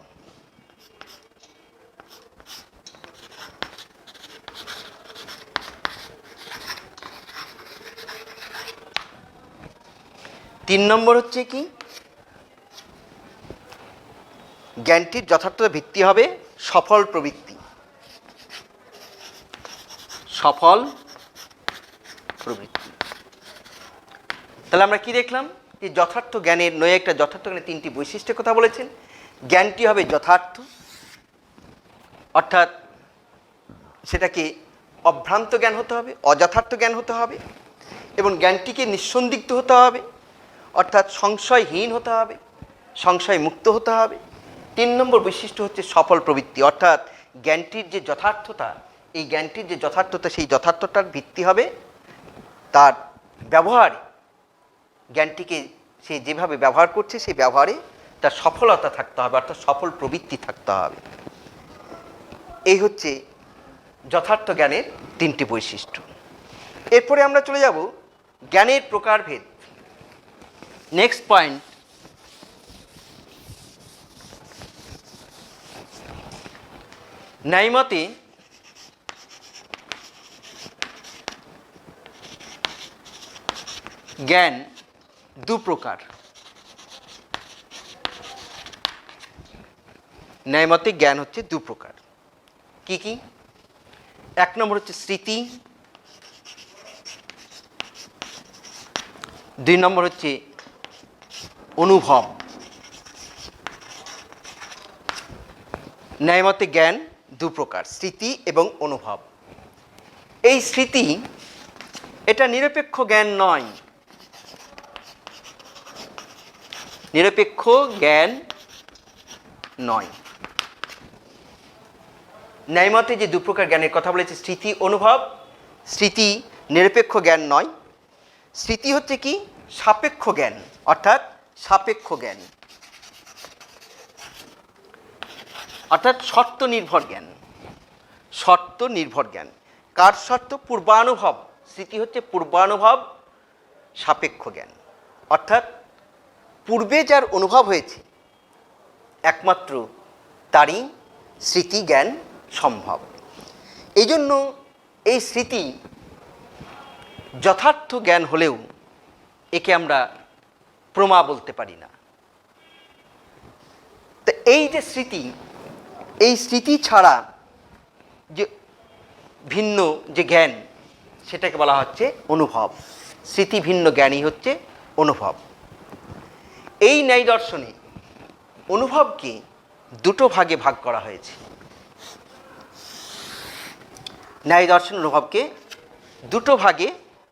তিন নম্বর হচ্ছে কি, জ্ঞানটির যথার্থ ভিত্তি হবে সফল প্রবৃত্তি, সফল প্রবৃত্তি। তাহলে আমরা কি দেখলাম, যে যথার্থ জ্ঞানের নৈয়ায়িকরা যথার্থ জ্ঞানের তিনটি বৈশিষ্ট্যের কথা বলেছেন। জ্ঞানটি হবে যথার্থ, অর্থাৎ সেটাকে অভ্রান্ত জ্ঞান হতে হবে, অযথার্থ জ্ঞান হতে হবে, এবং জ্ঞানটিকে নিঃসন্দিগ্ধ হতে হবে, অর্থাৎ সংশয়হীন হতে হবে, সংশয় মুক্ত হতে হবে। তিন নম্বর বৈশিষ্ট্য হচ্ছে সফল প্রবৃত্তি, অর্থাৎ জ্ঞানটির যে যথার্থতা, এই জ্ঞানটির যে যথার্থতা, সেই যথার্থতার ভিত্তি হবে তার ব্যবহারে, জ্ঞানটিকে সে যেভাবে ব্যবহার করছে সেই ব্যবহারে তার সফলতা থাকতে হবে, অর্থাৎ সফল প্রবৃত্তি থাকতে হবে। এই হচ্ছে যথার্থ জ্ঞানের তিনটি বৈশিষ্ট্য। এরপরে আমরা চলে যাব জ্ঞানের প্রকারভেদ। নেক্সট পয়েন্ট, ন্যায়মতে জ্ঞান দু প্রকার। ন্যায়মতে জ্ঞান হচ্ছে দু প্রকার। কি কি? এক নম্বর হচ্ছে স্মৃতি, দুই নম্বর হচ্ছে অনুভব। ন্যায়মতে জ্ঞান দু প্রকার, স্মৃতি এবং অনুভব। এই স্মৃতি এটা নিরপেক্ষ জ্ঞান নয়, নিরপেক্ষ জ্ঞান নয়। ন্যায়মতে যে দু প্রকার জ্ঞানের কথা বলেছে, স্মৃতি অনুভব, স্মৃতি নিরপেক্ষ জ্ঞান নয়। স্মৃতি হচ্ছে কি, সাপেক্ষ জ্ঞান, অর্থাৎ সাপেক্ষ জ্ঞান, অর্থাৎ শর্ত নির্ভর জ্ঞান, শর্ত নির্ভর জ্ঞান। কার শর্ত? পূর্বানুভব। স্মৃতি হচ্ছে পূর্বানুভব সাপেক্ষ জ্ঞান, অর্থাৎ পূর্বে যার অনুভব হয়েছে একমাত্র তারই স্মৃতি জ্ঞান সম্ভব। এই জন্য এই স্মৃতি যথার্থ জ্ঞান হলেও একে আমরা প্রমা বলতে পারি না। তো এই যে স্মৃতি, এই স্মৃতি ছাড়া যে ভিন্ন যে জ্ঞান, সেটাকে বলা হচ্ছে অনুভব। স্মৃতি ভিন্ন জ্ঞানই হচ্ছে অনুভব। এই ন্যায় দর্শনে অনুভবকে দুটো ভাগে ভাগ করা হয়েছে। ন্যায় দর্শন অনুভবকে দুটো ভাগে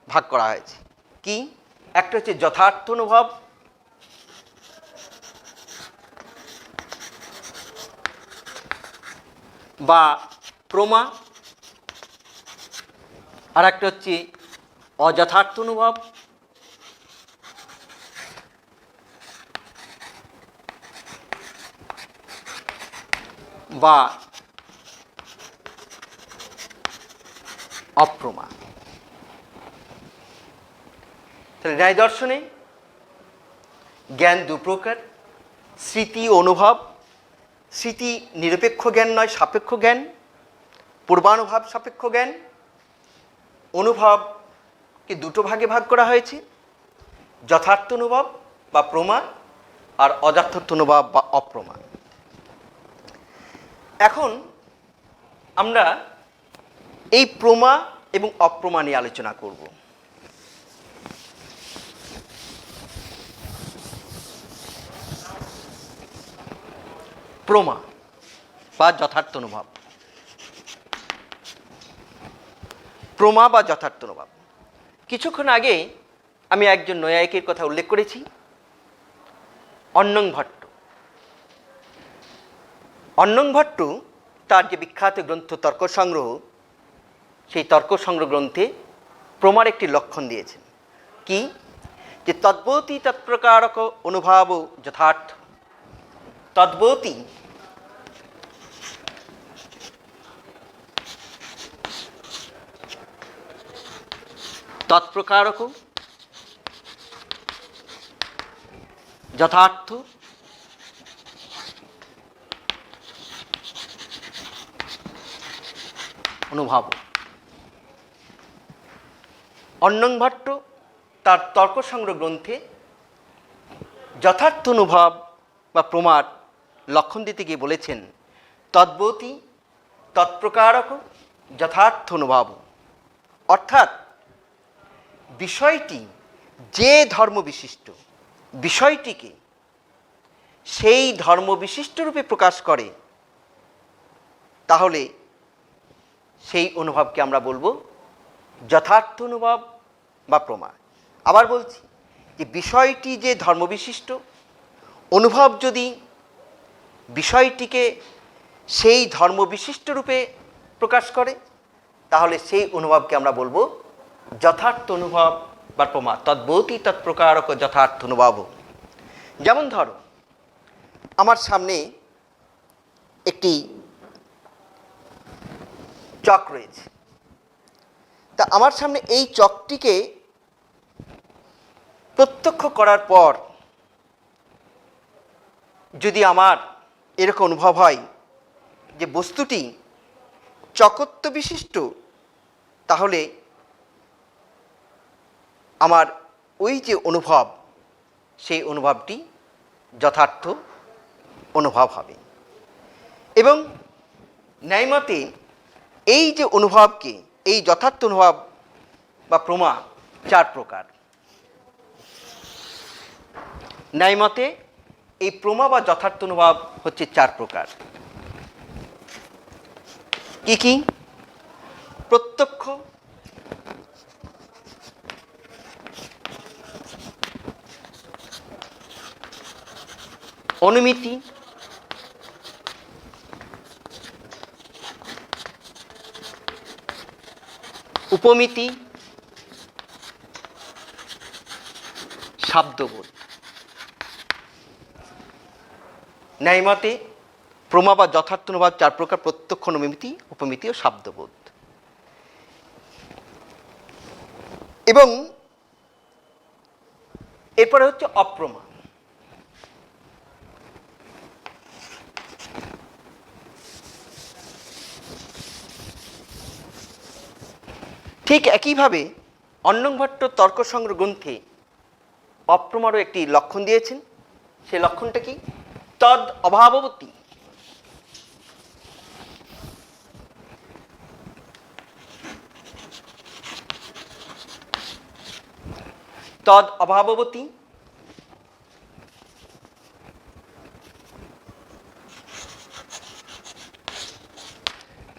ভাগ করা হয়েছে। কি? একটা হচ্ছে যথার্থ অনুভব, বা প্রমা, আর একটা হচ্ছে অযথার্থ অনুভব বা অপ্রমা। তাহলে ন্যায় দর্শনে জ্ঞান দু প্রকার, স্মৃতি ও অনুভব। স্মৃতি নিরপেক্ষ জ্ঞান নয়, সাপেক্ষ জ্ঞান, পূর্বানুভব সাপেক্ষ জ্ঞান। অনুভবকে দুটো ভাগে ভাগ করা হয়েছে, যথার্থ অনুভব বা প্রমা আর অযথার্থ অনুভব বা অপ্রমা। এখন আমরা এই প্রমা এবং অপ্রমা নিয়ে আলোচনা করব। প্রমা বা যথার্থ অনুভব। প্রমা বা যথার্থ অনুভব। কিছুক্ষণ আগে আমি একজন নৈয়ায়িকের কথা উল্লেখ করেছি, অন্নং ভট্ট। অন্নং ভট্ট তার যে বিখ্যাত গ্রন্থ তর্ক সংগ্রহ, সেই তর্ক সংগ্রহ গ্রন্থে প্রমার একটি লক্ষণ দিয়েছেন। কি? যে তদ্বতী তৎপ্রকারক অনুভাব যথার্থ। তদ্বতী তৎপ্রকারক যথার্থ অনুভব। অন্নং ভট্ট তার তর্ক সংগ্রহ গ্রন্থে যথার্থ অনুভব বা প্রমার লক্ষণ দিতে গিয়ে বলেছেন, তদ্বতী তৎপ্রকারক যথার্থ অনুভব। অর্থাৎ বিষয়টি যে ধর্ম বিশিষ্ট, বিষয়টিকে সেই ধর্ম বিশিষ্ট রূপে প্রকাশ করে, তাহলে সেই অনুভবকে আমরা বলবো যথার্থ অনুভব বা প্রমা। আবার বলছি যে বিষয়টি যে ধর্মবিশিষ্ট, অনুভব যদি বিষয়টিকে সেই ধর্মবিশিষ্ট রূপে প্রকাশ করে, তাহলে সেই অনুভবকে আমরা বলবো যথার্থ অনুভব বা প্রমা। তদ্বতী তৎপ্রকারক যথার্থ অনুভব। যেমন ধরো, আমার সামনে একটি চক রয়েছে, তা আমার সামনে এই চকটিকে প্রত্যক্ষ করার পর যদি আমার এরকম অনুভব হয় যে বস্তুটি চকত্ব বিশিষ্ট, তাহলে আমার ওই যে অনুভব, সেই অনুভবটি যথার্থ অনুভব হবে। এবং ন্যায়মতে এই যে অনুভবকে, এই যথার্থ অনুভব বা প্রমা 4 প্রকার। ন্যায়মতে এই প্রমা বা যথার্থ অনুভব হচ্ছে 4 প্রকার। কি কি? প্রত্যক্ষ, অনুমিতি, উপমিতি, শাব্দবোধ। ন্যায়মতে প্রমা বা যথার্থ অনুভব 4 প্রকার: প্রত্যক্ষ, অনুমিতি, উপমিতি ও শাব্দবোধ। এবং এরপরে হচ্ছে অপ্রমা। ঠিক একইভাবে অন্নং ভট্ট তর্ক সংগ্রহ গ্রন্থে অপ্রমারও একটি লক্ষণ দিয়েছেন। সেই লক্ষণটা কি? তদ অভাববতী। তদ অভাববতী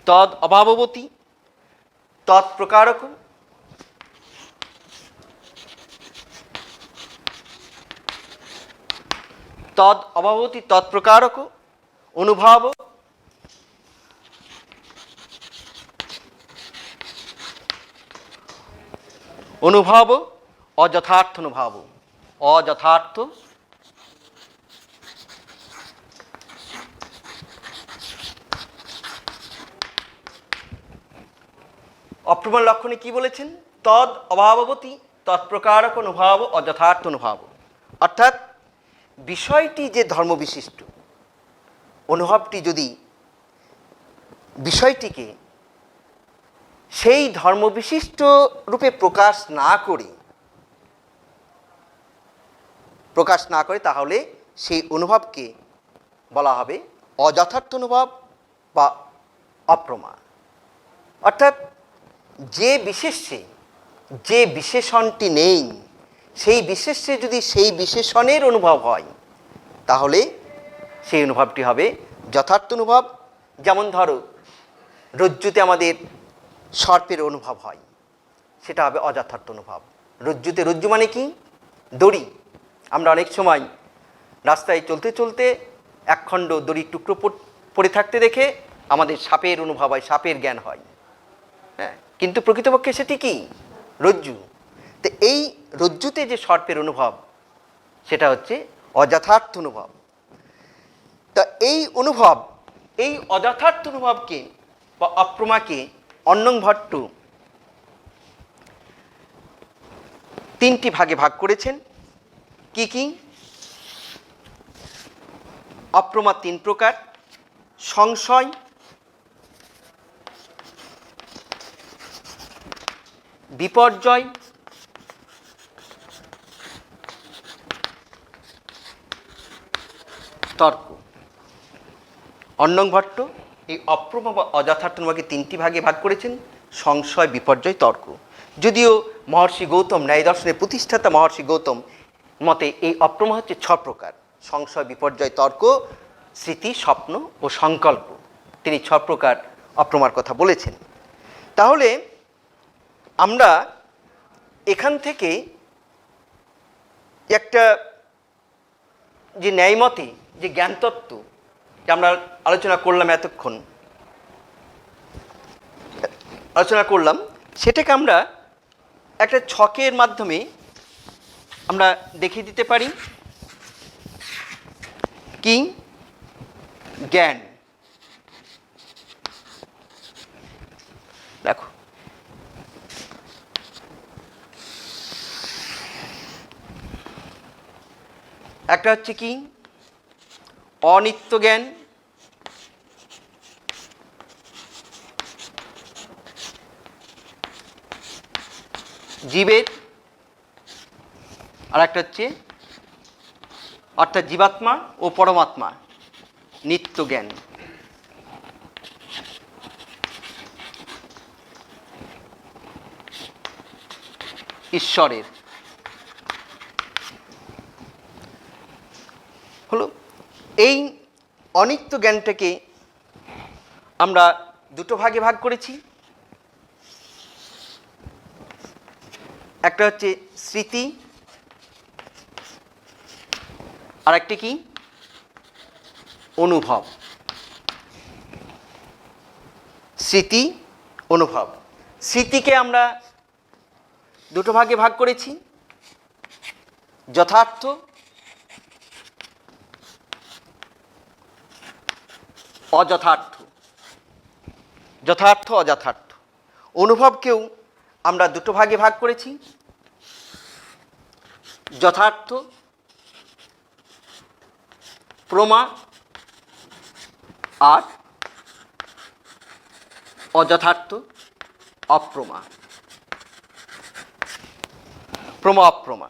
তদ অভাববতী তৎপ্রকারক তদ অভাবতী তৎপ্রকারক অনুভব অনুভব অযথার্থ অনুভব। অযথার্থ অপ্রমাণ লক্ষণে কি বলেছেন? তদ অভাববতী তৎপ্রকারক অনুভব অযথার্থ অনুভব। অর্থাৎ বিষয়টি যে ধর্মবিশিষ্ট, অনুভবটি যদি বিষয়টিকে সেই ধর্মবিশিষ্ট রূপে প্রকাশ না করে তাহলে সেই অনুভবকে বলা হবে অযথার্থ অনুভব বা অপ্রমা। অর্থাৎ যে বিশেষ্যে যে বিশেষণটি নেই সেই বিশেষ্যে যদি সেই বিশেষণের অনুভব হয় তাহলে সেই অনুভবটি হবে যথার্থ অনুভব। যেমন ধরো রজ্জুতে আমাদের সর্পের অনুভব হয়, সেটা হবে অযথার্থ অনুভব। রজ্জুতে, রজ্জু মানে কি? দড়ি। আমরা অনেক সময় রাস্তায় চলতে চলতে একখণ্ড দড়ির টুকরো পড়ে থাকতে দেখে আমাদের সাপের অনুভব হয়, সাপের জ্ঞান হয়। হ্যাঁ, কিন্তু প্রকৃতপক্ষে সেটি কি? রজ্জু। তো এই রজ্জুতে যে সর্পের অনুভব সেটা হচ্ছে অযথার্থ অনুভব। তা এই অনুভব, এই অযথার্থ অনুভবকে বা অপ্রমাকে অন্নং ভট্ট তিনটি ভাগে ভাগ করেছেন। কি কি? অপ্রমা তিন প্রকার: সংশয়, বিপর্যয়, তর্ক। অন্নং ভট্ট এই অপ্রমা বা অযথার্থ অনুভবকে তিনটি ভাগে ভাগ করেছেন: সংশয়, বিপর্যয়, তর্ক। যদিও মহর্ষি গৌতম, ন্যায় দর্শনের প্রতিষ্ঠাতা মহর্ষি গৌতম মতে এই অপ্রমা হচ্ছে 6 প্রকার: সংশয়, বিপর্যয়, তর্ক, স্মৃতি, স্বপ্ন ও সংকল্প। তিনি 6 প্রকার অপ্রমার কথা বলেছেন। তাহলে আমরা এখান থেকে একটা যে ন্যায়মতে যে জ্ঞানতত্ত্ব যে আমরা আলোচনা করলাম, এতক্ষণ আলোচনা করলাম, সেটাকে আমরা একটা ছকের মাধ্যমে আমরা দেখিয়ে দিতে পারি। কি? জ্ঞান। দেখো, একটা হচ্ছে কি? অনিত্য জ্ঞান, জীবের। আর একটা হচ্ছে অর্থাৎ জীবাত্মা ও পরমাত্মা, নিত্য জ্ঞান। ঈশ্বরের হলো। এই অনিত্য জ্ঞানটাকে আমরা দুটো ভাগে ভাগ করেছি। একটা হচ্ছে স্মৃতি, আর একটি কি? অনুভব। স্মৃতি, অনুভব। স্মৃতিকে আমরা দুটো ভাগে ভাগ করেছি: যথার্থ, অযথার্থ। যথার্থ, অযথার্থ। অনুভবকেও আমরা দুটো ভাগে ভাগ করেছি: যথার্থ, প্রমা, আর অযথার্থ, অপ্রমা। প্রমা, অপ্রমা।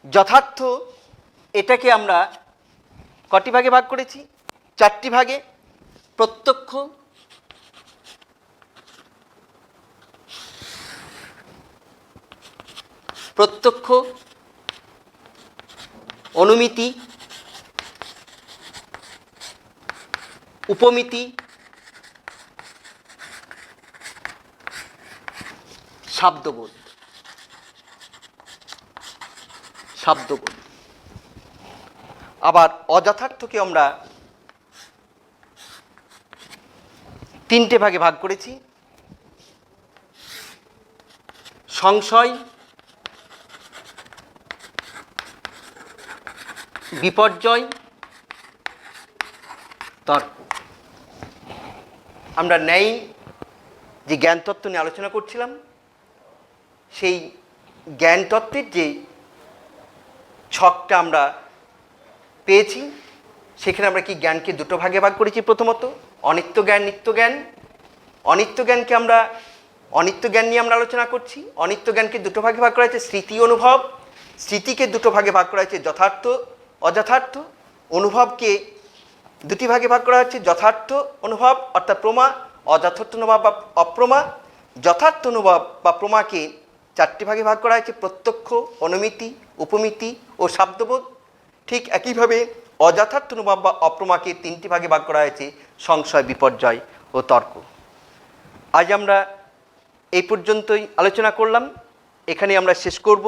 যথার্থ এটাকে আমরা কটি ভাগে ভাগ করেছি? 4টি ভাগে। প্রত্যক্ষ, প্রত্যক্ষ, অনুমিতি, উপমিতি, শব্দবোধ। শব্দবোধ। আবার অযথার্থকে আমরা 3টে ভাগে ভাগ করেছি: সংশয়, বিপর্যয়, তর্ক। আমরা ন্যায় যে জ্ঞানতত্ত্ব নিয়ে আলোচনা করছিলাম, সেই জ্ঞানতত্ত্বের যে ছকটা আমরা পেয়েছি, সেখানে আমরা কি জ্ঞানকে দুটো ভাগে ভাগ করেছি। প্রথমত অনিত্য জ্ঞান, নিত্য জ্ঞান। অনিত্য জ্ঞানকে আমরা, অনিত্য জ্ঞান নিয়ে আমরা আলোচনা করছি। অনিত্য জ্ঞানকে দুটো ভাগে ভাগ করা হয়েছে: স্মৃতি, অনুভব। স্মৃতিকে দুটো ভাগে ভাগ করা হয়েছে: যথার্থ অযথার্থ অনুভবকে দুটি ভাগে ভাগ করা হচ্ছে, যথার্থ অনুভব অর্থাৎ প্রমা, অযথার্থ অনুভব বা অপ্রমা। যথার্থ অনুভব বা প্রমাকে চারটি ভাগে ভাগ করা হয়েছে, প্রত্যক্ষ, অনুমিতি, উপমিতি ও শব্দবোধ। ঠিক একইভাবে অযথার্থ অনুভব বা অপ্রমাকে তিনটি ভাগে ভাগ করা হয়েছে, সংশয়, বিপর্যয় ও তর্ক। আজ আমরা এই পর্যন্তই আলোচনা করলাম, এখানে আমরা শেষ করব।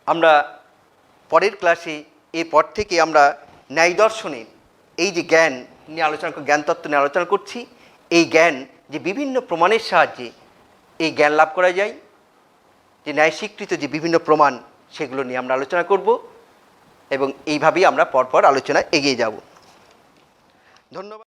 আমরা পরের ক্লাসে এরপর থেকে আমরা ন্যায় দর্শনের এই যে জ্ঞান নিয়ে জ্ঞান তত্ত্ব নিয়ে আলোচনা করছি, এই জ্ঞান যে বিভিন্ন প্রমাণের সাহায্যে এই জ্ঞান লাভ করা যায়, যে ন্যায় স্বীকৃত যে বিভিন্ন প্রমাণ, সেগুলো নিয়ে আমরা আলোচনা করব এবং এইভাবেই আমরা পরপর আলোচনায় এগিয়ে যাব। ধন্যবাদ।